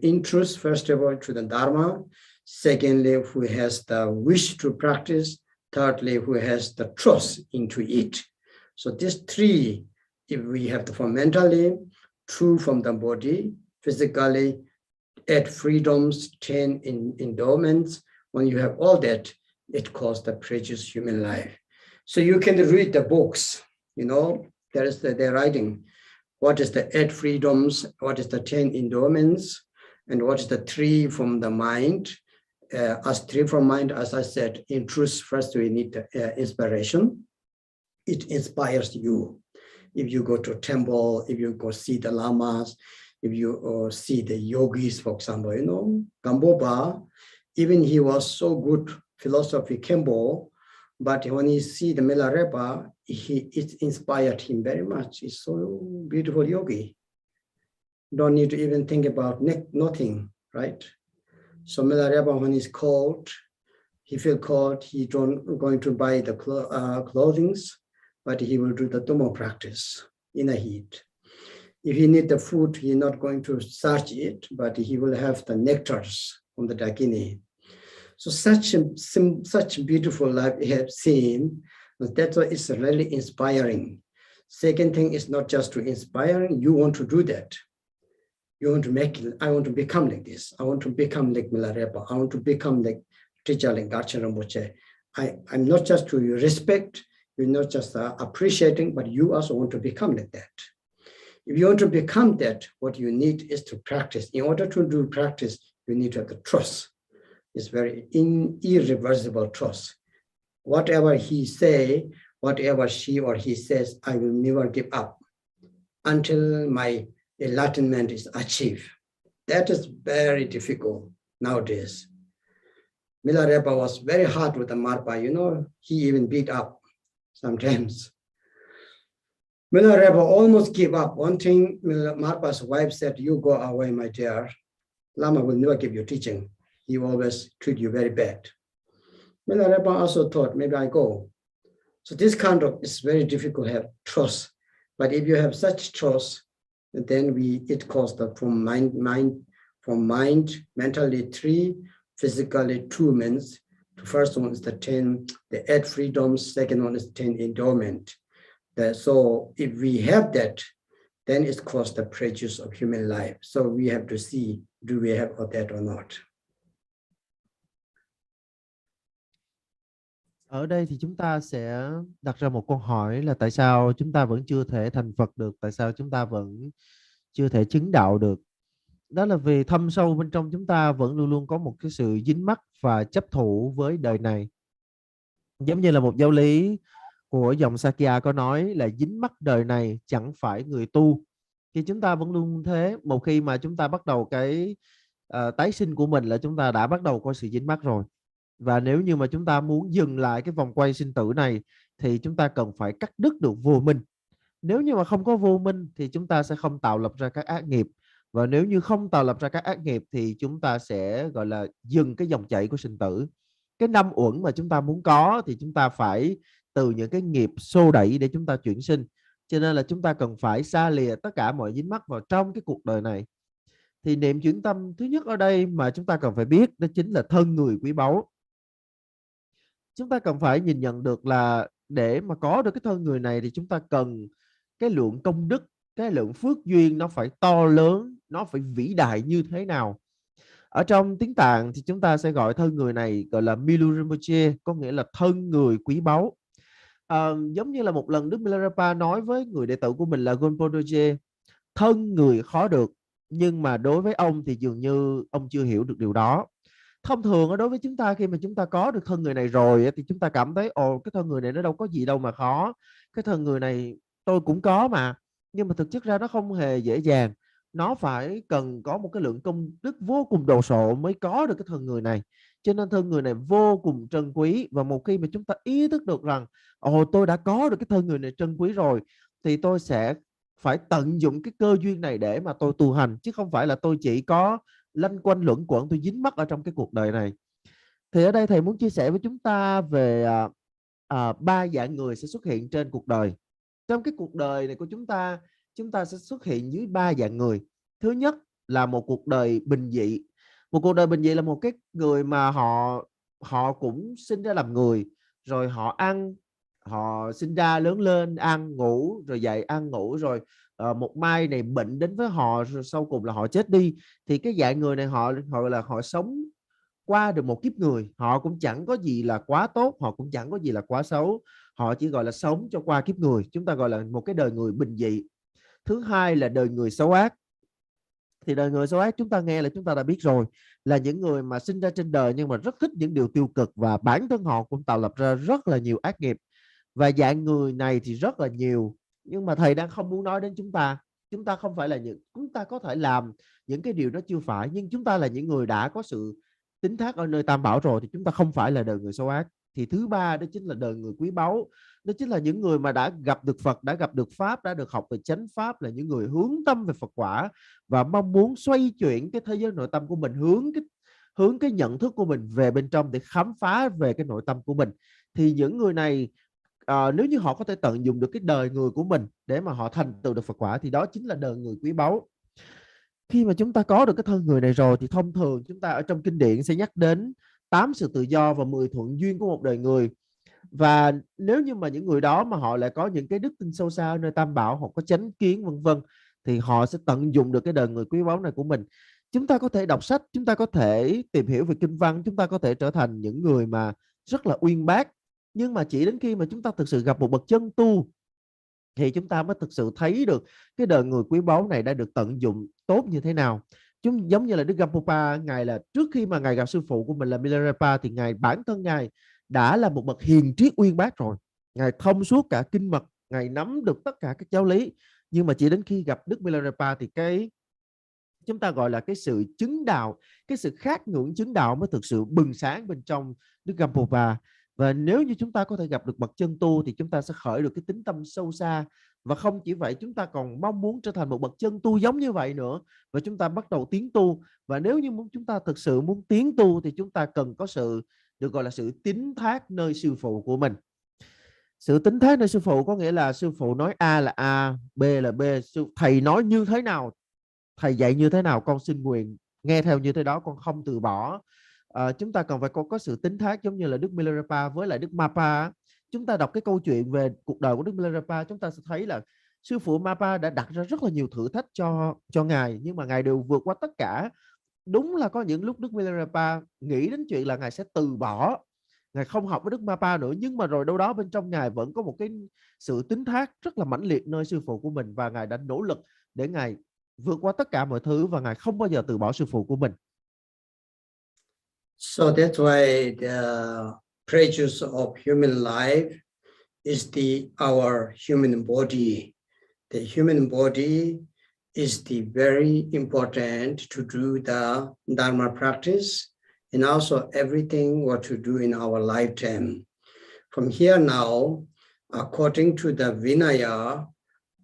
interest, first of all, to the Dharma, secondly, who has the wish to practice, thirdly, who has the trust into it. So these 3, if we have the from mentally, 2 from the body, physically, 8 freedoms, 10 endowments. When you have all that, it calls the precious human life. So you can read the books, you know, they're writing, what is the 8 freedoms, what is the 10 endowments, and what is the 3 from the mind. As 3 from mind, as I said, in truth, first we need the inspiration. It inspires you. If you go to a temple, if you go see the lamas, if you see the yogis, for example, you know, Gambopa, even he was so good philosophy, Kempo, but when you see the Milarepa, it inspired him very much. He's so beautiful yogi. Don't need to even think about nothing, right? So Milarepa, when he's cold, he feel cold, he don't going to buy the clothings, but he will do the Dhamma practice in the heat. If he need the food, he's not going to search it, but he will have the nectars from the Dakini. So such beautiful life we have seen. That's why it's really inspiring. Second thing is not just to inspiring, you want to do that. You want to make it, I want to become like this. I want to become like Milarepa. I want to become like teacher like Garchen Rinpoche. I'm not just to respect, you're not just appreciating, but you also want to become like that. If you want to become that, what you need is to practice. In order to do practice, you need to have the trust. It's very irreversible trust. Whatever he say, whatever she or he says, I will never give up until my enlightenment is achieved. That is very difficult nowadays. Milarepa was very hard with the Marpa, you know, he even beat up sometimes. Milarepa almost gave up. One thing, Marpa's wife said, you go away, my dear. Lama will never give you teaching. He always treat you very bad. Milarepa also thought, maybe I go. So this kind of is very difficult to have trust. But if you have such trust, then it calls the from mind, mentally 3, physically 2 means. The first one is the 8 freedoms, second one is 10 endowment. So if we have that, then it calls the precious of human life. So we have to see, do we have that or not? Ở đây thì chúng ta sẽ đặt ra một câu hỏi là tại sao chúng ta vẫn chưa thể thành Phật được, tại sao chúng ta vẫn chưa thể chứng đạo được. Đó là vì thâm sâu bên trong chúng ta vẫn luôn luôn có một cái sự dính mắc và chấp thủ với đời này. Giống như là một giáo lý của dòng Sakya có nói là dính mắc đời này chẳng phải người tu. Thì chúng ta vẫn luôn thế, một khi mà chúng ta bắt đầu cái tái sinh của mình là chúng ta đã bắt đầu có sự dính mắc rồi. Và nếu như mà chúng ta muốn dừng lại cái vòng quay sinh tử này thì chúng ta cần phải cắt đứt được vô minh. Nếu như mà không có vô minh thì chúng ta sẽ không tạo lập ra các ác nghiệp. Và nếu như không tạo lập ra các ác nghiệp thì chúng ta sẽ gọi là dừng cái dòng chảy của sinh tử. cái 5 uẩn mà chúng ta muốn có thì chúng ta phải từ những cái nghiệp xô đẩy để chúng ta chuyển sinh. Cho nên là chúng ta cần phải xa lìa tất cả mọi dính mắc vào trong cái cuộc đời này. Thì niệm chuyển tâm thứ nhất ở đây mà chúng ta cần phải biết đó chính là thân người quý báu. Chúng ta cần phải nhìn nhận được là để mà có được cái thân người này thì chúng ta cần cái lượng công đức, cái lượng phước duyên nó phải to lớn, nó phải vĩ đại như thế nào. Ở trong tiếng Tạng thì chúng ta sẽ gọi thân người này gọi là Milu Rinpoche, có nghĩa là thân người quý báu. Giống như là một lần Đức Milarepa nói với người đệ tử của mình là Gonpo Doje, thân người khó được, nhưng mà đối với ông thì dường như ông chưa hiểu được điều đó. Thông thường đối với chúng ta, khi mà chúng ta có được thân người này rồi thì chúng ta cảm thấy cái thân người này nó đâu có gì đâu mà khó, cái thân người này tôi cũng có mà. Nhưng mà thực chất ra nó không hề dễ dàng, nó phải cần có một cái lượng công đức vô cùng đồ sộ mới có được cái thân người này. Cho nên thân người này vô cùng trân quý, và một khi mà chúng ta ý thức được rằng tôi đã có được cái thân người này trân quý rồi, thì tôi sẽ phải tận dụng cái cơ duyên này để mà tôi tu hành, chứ không phải là tôi chỉ có lanh quanh luẩn quẩn, tôi dính mắc ở trong cái cuộc đời này. Thì ở đây thầy muốn chia sẻ với chúng ta về 3 dạng người sẽ xuất hiện trên cuộc đời. Trong cái cuộc đời này của chúng ta sẽ xuất hiện dưới 3 dạng người. Thứ nhất là một cuộc đời bình dị. Một cuộc đời bình dị là một cái người mà họ cũng sinh ra làm người, rồi họ ăn, họ sinh ra lớn lên ăn ngủ, rồi dậy ăn ngủ, rồi một mai này bệnh đến với họ, rồi sau cùng là họ chết đi. Thì cái dạng người này họ sống qua được một kiếp người, họ cũng chẳng có gì là quá tốt, họ cũng chẳng có gì là quá xấu, họ chỉ gọi là sống cho qua kiếp người. Chúng ta gọi là một cái đời người bình dị. Thứ hai là đời người xấu ác. Thì đời người xấu ác chúng ta nghe là chúng ta đã biết rồi, là những người mà sinh ra trên đời nhưng mà rất thích những điều tiêu cực, và bản thân họ cũng tạo lập ra rất là nhiều ác nghiệp. Và dạng người này thì rất là nhiều, nhưng mà thầy đang không muốn nói đến chúng ta. Chúng ta không phải là chúng ta có thể làm những cái điều đó chưa phải, nhưng chúng ta là những người đã có sự tín thác ở nơi Tam Bảo rồi, thì chúng ta không phải là đời người xấu ác. Thì thứ ba đó chính là đời người quý báu. Đó chính là những người mà đã gặp được Phật, đã gặp được Pháp, đã được học về chánh Pháp, là những người hướng tâm về Phật quả và mong muốn xoay chuyển cái thế giới nội tâm của mình, hướng cái nhận thức của mình về bên trong để khám phá về cái nội tâm của mình. Thì những người này nếu như họ có thể tận dụng được cái đời người của mình để mà họ thành tựu được Phật quả, thì đó chính là đời người quý báu. Khi mà chúng ta có được cái thân người này rồi thì thông thường chúng ta ở trong kinh điển sẽ nhắc đến 8 sự tự do và 10 thuận duyên của một đời người. Và nếu như mà những người đó mà họ lại có những cái đức tin sâu xa ở nơi Tam Bảo, họ có chánh kiến vân vân, thì họ sẽ tận dụng được cái đời người quý báu này của mình. Chúng ta có thể đọc sách, chúng ta có thể tìm hiểu về kinh văn, chúng ta có thể trở thành những người mà rất là uyên bác, nhưng mà chỉ đến khi mà chúng ta thực sự gặp một bậc chân tu thì chúng ta mới thực sự thấy được cái đời người quý báu này đã được tận dụng tốt như thế nào. Giống như là Đức Gampopa, ngài là trước khi mà ngài gặp sư phụ của mình là Milarepa, thì ngài bản thân ngài đã là một bậc hiền triết uyên bác rồi. Ngài thông suốt cả kinh mật, ngài nắm được tất cả các giáo lý. Nhưng mà chỉ đến khi gặp Đức Milarepa thì chúng ta gọi là cái sự chứng đạo, cái sự khát ngưỡng chứng đạo mới thực sự bừng sáng bên trong Đức Gampopa. Và nếu như chúng ta có thể gặp được bậc chân tu thì chúng ta sẽ khởi được cái tính tâm sâu xa. Và không chỉ vậy, chúng ta còn mong muốn trở thành một bậc chân tu giống như vậy nữa. Và chúng ta bắt đầu tiến tu. Và nếu như chúng ta thực sự muốn tiến tu thì chúng ta cần có sự được gọi là sự tín thác nơi sư phụ của mình. Sự tín thác nơi sư phụ có nghĩa là sư phụ nói A là A, B là B. Thầy nói như thế nào, thầy dạy như thế nào, con xin nguyện nghe theo như thế đó, con không từ bỏ. Chúng ta cần phải có sự tín thác giống như là Đức Milarepa với lại Đức Mapa. Chúng ta đọc cái câu chuyện về cuộc đời của Đức Milarepa, chúng ta sẽ thấy là sư phụ Mapa đã đặt ra rất là nhiều thử thách cho ngài, nhưng mà ngài đều vượt qua tất cả. Đúng là có những lúc Đức Milarepa nghĩ đến chuyện là ngài sẽ từ bỏ, ngài không học với Đức Mapa nữa, nhưng mà rồi đâu đó bên trong ngài vẫn có một cái sự tín thác rất là mãnh liệt nơi sư phụ của mình, và ngài đã nỗ lực để ngài vượt qua tất cả mọi thứ, và ngài không bao giờ từ bỏ sư phụ của mình. So that's why the prejudice of human life is our human body. The human body is very important to do the Dharma practice, and also everything what to do in our lifetime. From here now, according to the Vinaya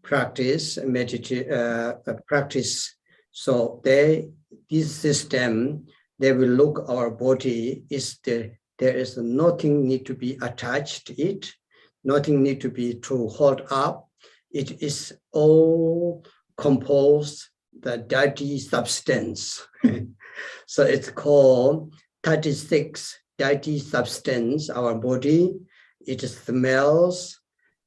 practice, practice, so this system, they will look our body is the There is nothing need to be attached to it, nothing need to be to hold up. It is all composed the deity substance. So it's called 36 deity substance, our body. It smells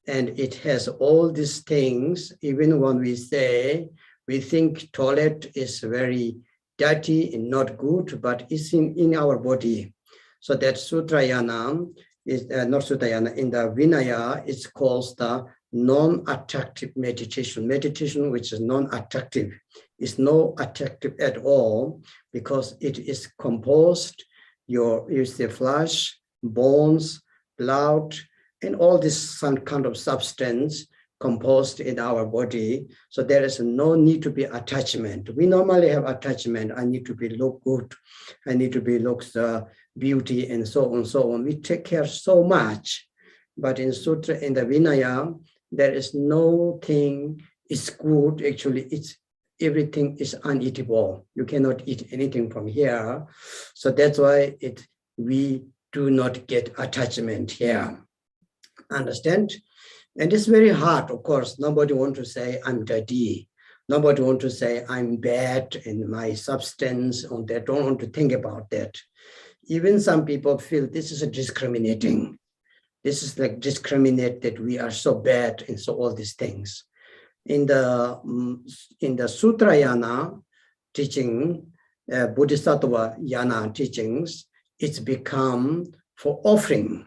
and it has all these things. Even when we say, we think toilet is very dirty and not good, but it's in our body. So that Sutrayana is not Sutrayana, in the Vinaya, it's called the non-attractive meditation. Meditation which is non-attractive. It's no attractive at all because it is composed, use the flesh, bones, blood, and all this some kind of substance composed in our body. So there is no need to be attachment. We normally have attachment. I need to be look good. I need to be looks beauty and so on and so on. We take care so much. But in Sutra, in the Vinaya, there is no thing is good. Actually, it's everything is uneatable. You cannot eat anything from here. So that's why we do not get attachment here. Understand? And it's very hard, of course. Nobody wants to say I'm dirty. Nobody wants to say I'm bad in my substance, and they don't want to think about that. Even some people feel this is a discriminating. This is like discriminate that we are so bad and so all these things. In the Sutrayana teaching, Bodhisattva Yana teachings, it's become for offering,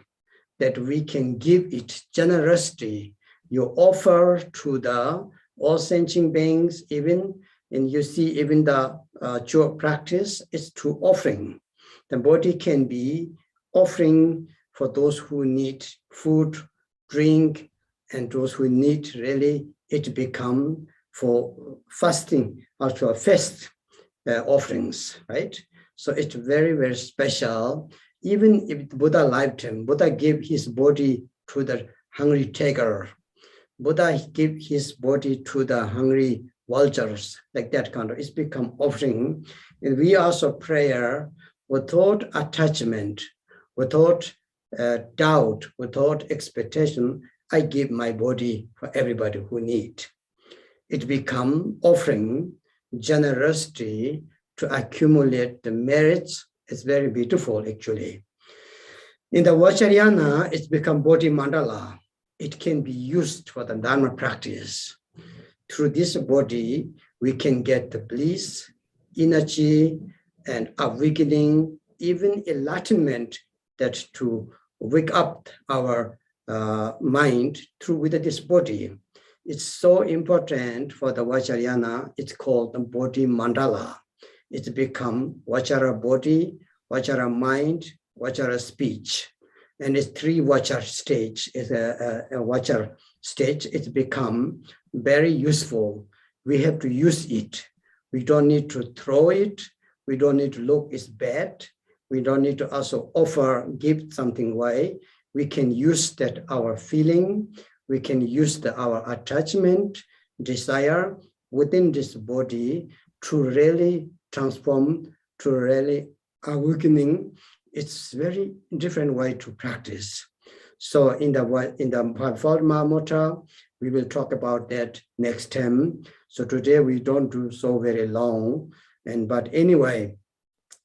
that we can give it generosity. You offer to the all sentient beings, even, and you see even the pure practice is to offering. The body can be offering for those who need food, drink, and those who need really it become for fasting, also fast offerings, right? So it's very, very special. Even if Buddha lifetime, Buddha gave his body to the hungry tiger. Buddha gave his body to the hungry vultures, like that kind of, it's become offering. And we also prayer without attachment, without doubt, without expectation. I give my body for everybody who need. It become offering, generosity to accumulate the merits. It's very beautiful, actually. In the Vajrayana, it's become body mandala. It can be used for the Dharma practice. Through this body, we can get the bliss, energy, and awakening, even enlightenment, that to wake up our mind through with this body. It's so important for the Vajrayana. It's called the body mandala. It's become Vajra body, Vajra mind, Vajra speech. And it's 3 Vajra stage. It's a Vajra stage. It's become very useful. We have to use it. We don't need to throw it. We don't need to look it's bad. We don't need to also offer, give something away. We can use that our feeling. We can use our attachment, desire within this body to really transform, to really awakening. It's very different way to practice. So in the Fivefold Mahamudra, we will talk about that next time. So today we don't do so very long. But anyway,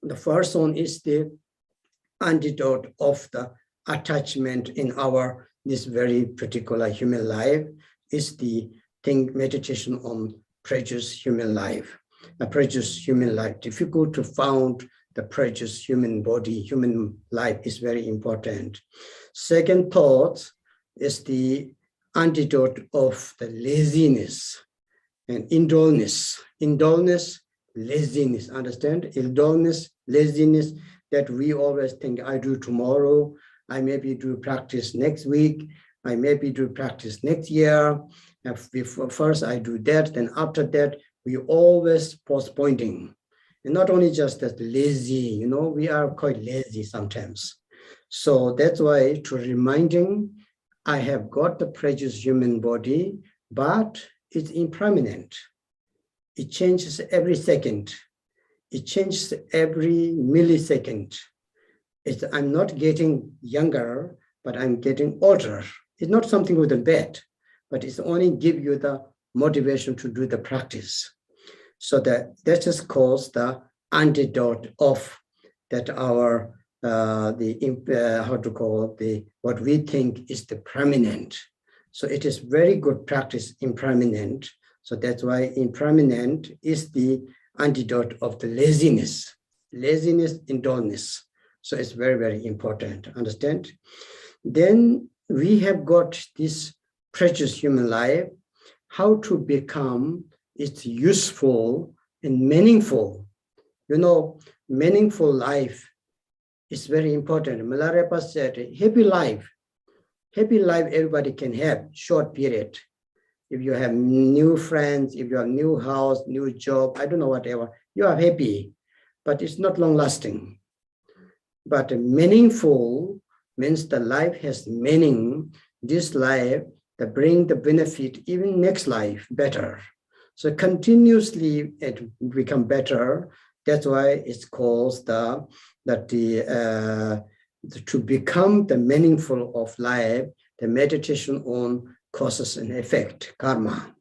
the first one is the antidote of the attachment in this very particular human life, is the meditation on precious human life. A precious human life, difficult to found the precious human body, human life is very important. Second thought is the antidote of the laziness and indolence. Indolence, laziness, understand? Indolence, laziness, that we always think, I do tomorrow, I maybe do practice next week, I maybe do practice next year. First I do that, then after that, we always postponing. And not only just that lazy, we are quite lazy sometimes. So that's why to reminding, I have got the precious human body, but it's impermanent. It changes every second. It changes every millisecond. I'm not getting younger, but I'm getting older. It's not something with the bad, but it's only give you the motivation to do the practice. So that is called the antidote of that our how to call the what we think is the permanent. So it is very good practice impermanent. So that's why impermanent is the antidote of the laziness and dullness. So it's very, very important, understand? Then we have got this precious human life, how to become it useful and meaningful. You know, meaningful life is very important. Milarepa said, happy life everybody can have, short period. If you have new friends, if you have new house, new job, I don't know, whatever, you are happy, but it's not long lasting. But meaningful means the life has meaning. This life that bring the benefit, even next life better. So continuously it become better. That's why it's called to become the meaningful of life, the meditation on causes and effect, karma.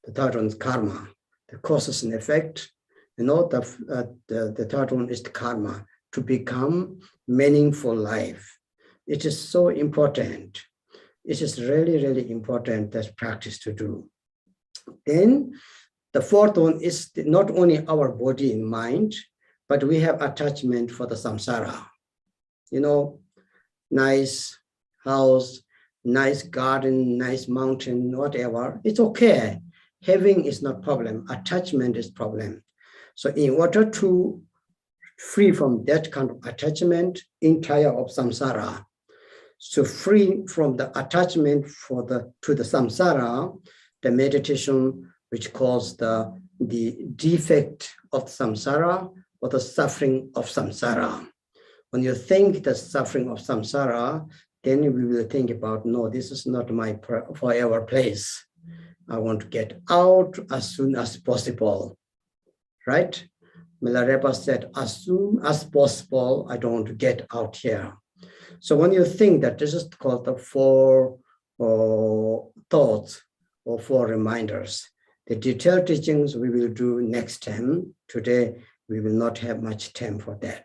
The third one is karma, the causes and effect. You know, the third one is the karma, to become meaningful life. It is so important. It is really, really important that practice to do. Then the fourth one is not only our body and mind, but we have attachment for the samsara. You know, nice house, nice garden, nice mountain, whatever. It's okay. Having is not problem. Attachment is problem. So in order to free from that kind of attachment, entire of samsara, so free from the attachment to the samsara, the meditation which calls the defect of samsara or the suffering of samsara. When you think the suffering of samsara, then we will think about, no, this is not my forever place. I want to get out as soon as possible, right? Milarepa said, as soon as possible, I don't want to get out here. So when you think that, this is called the four thoughts or four reminders. The detailed teachings we will do next time. Today, we will not have much time for that.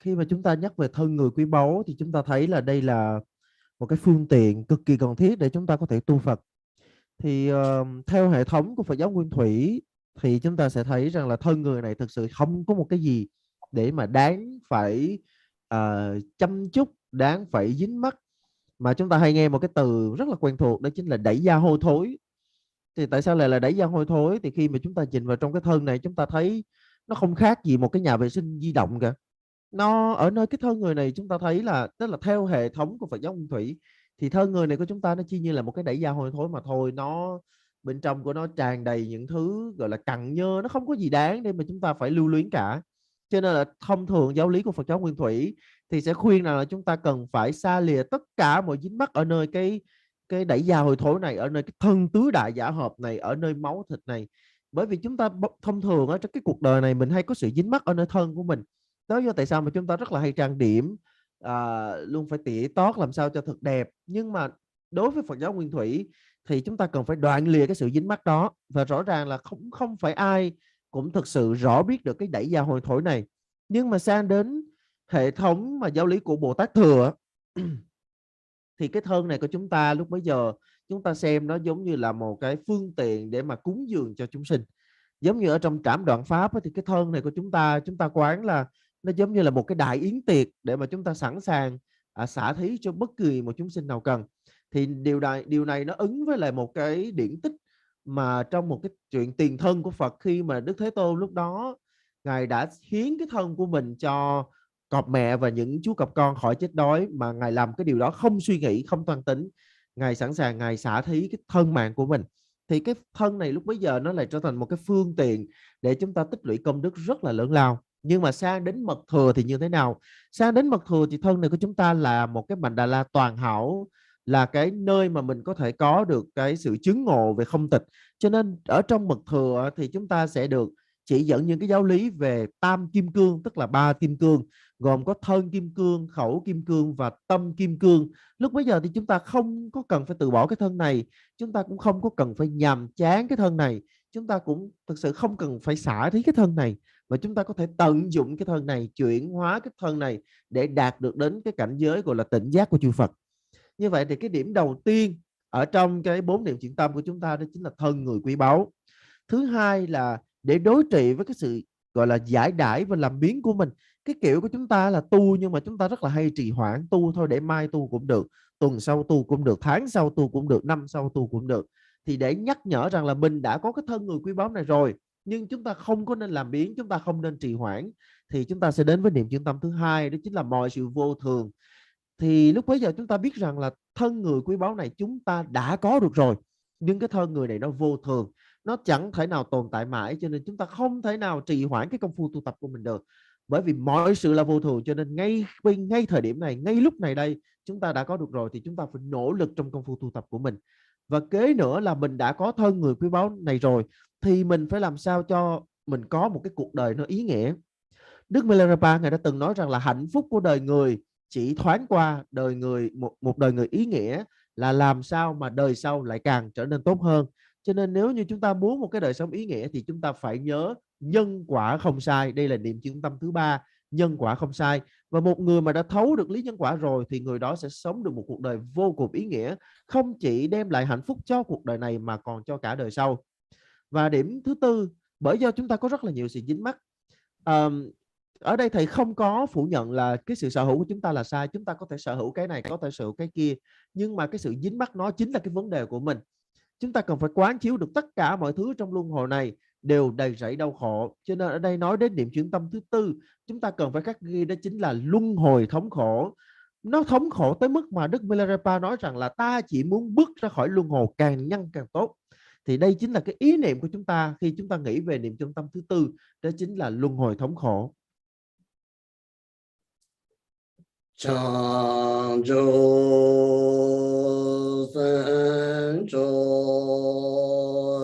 Khi mà chúng ta nhắc về thân người quý báu thì chúng ta thấy là đây là một cái phương tiện cực kỳ cần thiết để chúng ta có thể tu Phật. Thì theo hệ thống của Phật giáo Nguyên Thủy thì chúng ta sẽ thấy rằng là thân người này thực sự không có một cái gì để mà đáng phải chăm chút, đáng phải dính mắc, mà chúng ta hay nghe một cái từ rất là quen thuộc, đó chính là đẩy da hôi thối. Thì tại sao lại là đẩy da hôi thối? Thì khi mà chúng ta nhìn vào trong cái thân này, chúng ta thấy nó không khác gì một cái nhà vệ sinh di động cả. Nó ở nơi cái thân người này chúng ta thấy là, tức là theo hệ thống của Phật giáo Nguyên Thủy thì thân người này của chúng ta nó chỉ như là một cái đẩy da hôi thối mà thôi. Nó bên trong của nó tràn đầy những thứ gọi là cặn nhơ, nó không có gì đáng để mà chúng ta phải lưu luyến cả. Cho nên là thông thường giáo lý của Phật giáo Nguyên Thủy thì sẽ khuyên rằng là chúng ta cần phải xa lìa tất cả mọi dính mắc ở nơi cái đẩy da hôi thối này, ở nơi cái thân tứ đại giả hợp này, ở nơi máu thịt này. Bởi vì chúng ta thông thường ở trong cái cuộc đời này mình hay có sự dính mắc ở nơi thân của mình. Đó do tại sao mà chúng ta rất là hay trang điểm, luôn phải tỉa tót làm sao cho thật đẹp. Nhưng mà đối với Phật giáo Nguyên Thủy thì chúng ta cần phải đoạn lìa cái sự dính mắc đó. Và rõ ràng là không phải ai cũng thực sự rõ biết được cái đẩy da hôi thối này. Nhưng mà sang đến hệ thống mà giáo lý của Bồ Tát Thừa thì cái thân này của chúng ta lúc bấy giờ chúng ta xem nó giống như là một cái phương tiện để mà cúng dường cho chúng sinh. Giống như ở trong Trảm Đoạn Pháp thì cái thân này của chúng ta quán là nó giống như là một cái đại yến tiệc để mà chúng ta sẵn sàng xả thí cho bất kỳ một chúng sinh nào cần. Thì điều này nó ứng với lại một cái điển tích mà trong một cái chuyện tiền thân của Phật, khi mà Đức Thế Tôn lúc đó Ngài đã hiến cái thân của mình cho cọp mẹ và những chú cọp con khỏi chết đói, mà Ngài làm cái điều đó không suy nghĩ, không toan tính. Ngài sẵn sàng Ngài xả thí cái thân mạng của mình. Thì cái thân này lúc bấy giờ nó lại trở thành một cái phương tiện để chúng ta tích lũy công đức rất là lớn lao. Nhưng mà sang đến mật thừa thì như thế nào? Sang đến mật thừa thì thân này của chúng ta là một cái Mandala toàn hảo, là cái nơi mà mình có thể có được cái sự chứng ngộ về không tịch. Cho nên ở trong mật thừa thì chúng ta sẽ được chỉ dẫn những cái giáo lý về tam kim cương, tức là 3 kim cương, gồm có thân kim cương, khẩu kim cương và tâm kim cương. Lúc bấy giờ thì chúng ta không có cần phải từ bỏ cái thân này, chúng ta cũng không có cần phải nhàm chán cái thân này, chúng ta cũng thực sự không cần phải xả thí cái thân này, mà chúng ta có thể tận dụng cái thân này, chuyển hóa cái thân này để đạt được đến cái cảnh giới gọi là tỉnh giác của chư Phật. Như vậy thì cái điểm đầu tiên ở trong cái 4 niệm chuyển tâm của chúng ta đó chính là thân người quý báu. Thứ hai là để đối trị với cái sự gọi là giải đãi và làm biến của mình. Cái kiểu của chúng ta là tu, nhưng mà chúng ta rất là hay trì hoãn, tu thôi để mai tu cũng được, tuần sau tu cũng được, tháng sau tu cũng được, năm sau tu cũng được. Thì để nhắc nhở rằng là mình đã có cái thân người quý báu này rồi, nhưng chúng ta không có nên làm biến, chúng ta không nên trì hoãn, thì chúng ta sẽ đến với niệm chuyển tâm thứ hai, đó chính là mọi sự vô thường. Thì lúc bấy giờ chúng ta biết rằng là thân người quý báu này chúng ta đã có được rồi, nhưng cái thân người này nó vô thường, nó chẳng thể nào tồn tại mãi, cho nên chúng ta không thể nào trì hoãn cái công phu tu tập của mình được. Bởi vì mọi sự là vô thường, cho nên ngay thời điểm này, ngay lúc này đây, chúng ta đã có được rồi thì chúng ta phải nỗ lực trong công phu tu tập của mình. Và kế nữa là mình đã có thân người quý báu này rồi thì mình phải làm sao cho mình có một cái cuộc đời nó ý nghĩa. Đức Milarepa ngài đã từng nói rằng là hạnh phúc của đời người chỉ thoáng qua, đời người một đời người ý nghĩa là làm sao mà đời sau lại càng trở nên tốt hơn. Cho nên nếu như chúng ta muốn một cái đời sống ý nghĩa thì chúng ta phải nhớ nhân quả không sai. Đây là niệm chuyển tâm thứ ba, nhân quả không sai. Và một người mà đã thấu được lý nhân quả rồi thì người đó sẽ sống được một cuộc đời vô cùng ý nghĩa, không chỉ đem lại hạnh phúc cho cuộc đời này mà còn cho cả đời sau. Và điểm thứ tư, bởi do chúng ta có rất là nhiều sự dính mắc. Ở đây thầy không có phủ nhận là cái sự sở hữu của chúng ta là sai, chúng ta có thể sở hữu cái này, có thể sở hữu cái kia, nhưng mà cái sự dính mắc nó chính là cái vấn đề của mình. Chúng ta cần phải quán chiếu được tất cả mọi thứ trong luân hồi này đều đầy rẫy đau khổ. Cho nên ở đây nói đến niệm chuyển tâm thứ tư, chúng ta cần phải khắc ghi đó chính là luân hồi thống khổ. Nó thống khổ tới mức mà Đức Milarepa nói rằng là ta chỉ muốn bước ra khỏi luân hồi càng nhanh càng tốt. Thì đây chính là cái ý niệm của chúng ta khi chúng ta nghĩ về niệm chuyển tâm thứ tư, đó chính là luân hồi thống khổ. Chang jo san jo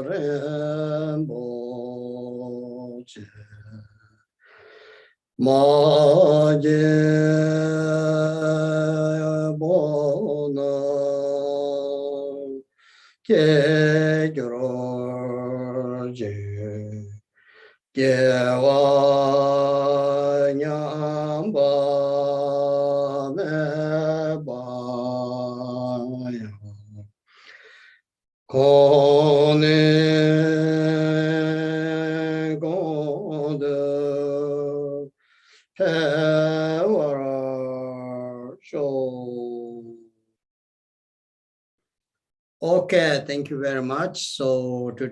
ren bo che ma je bo na ke gro je ke wa nyam ba Okay, thank you very much. So today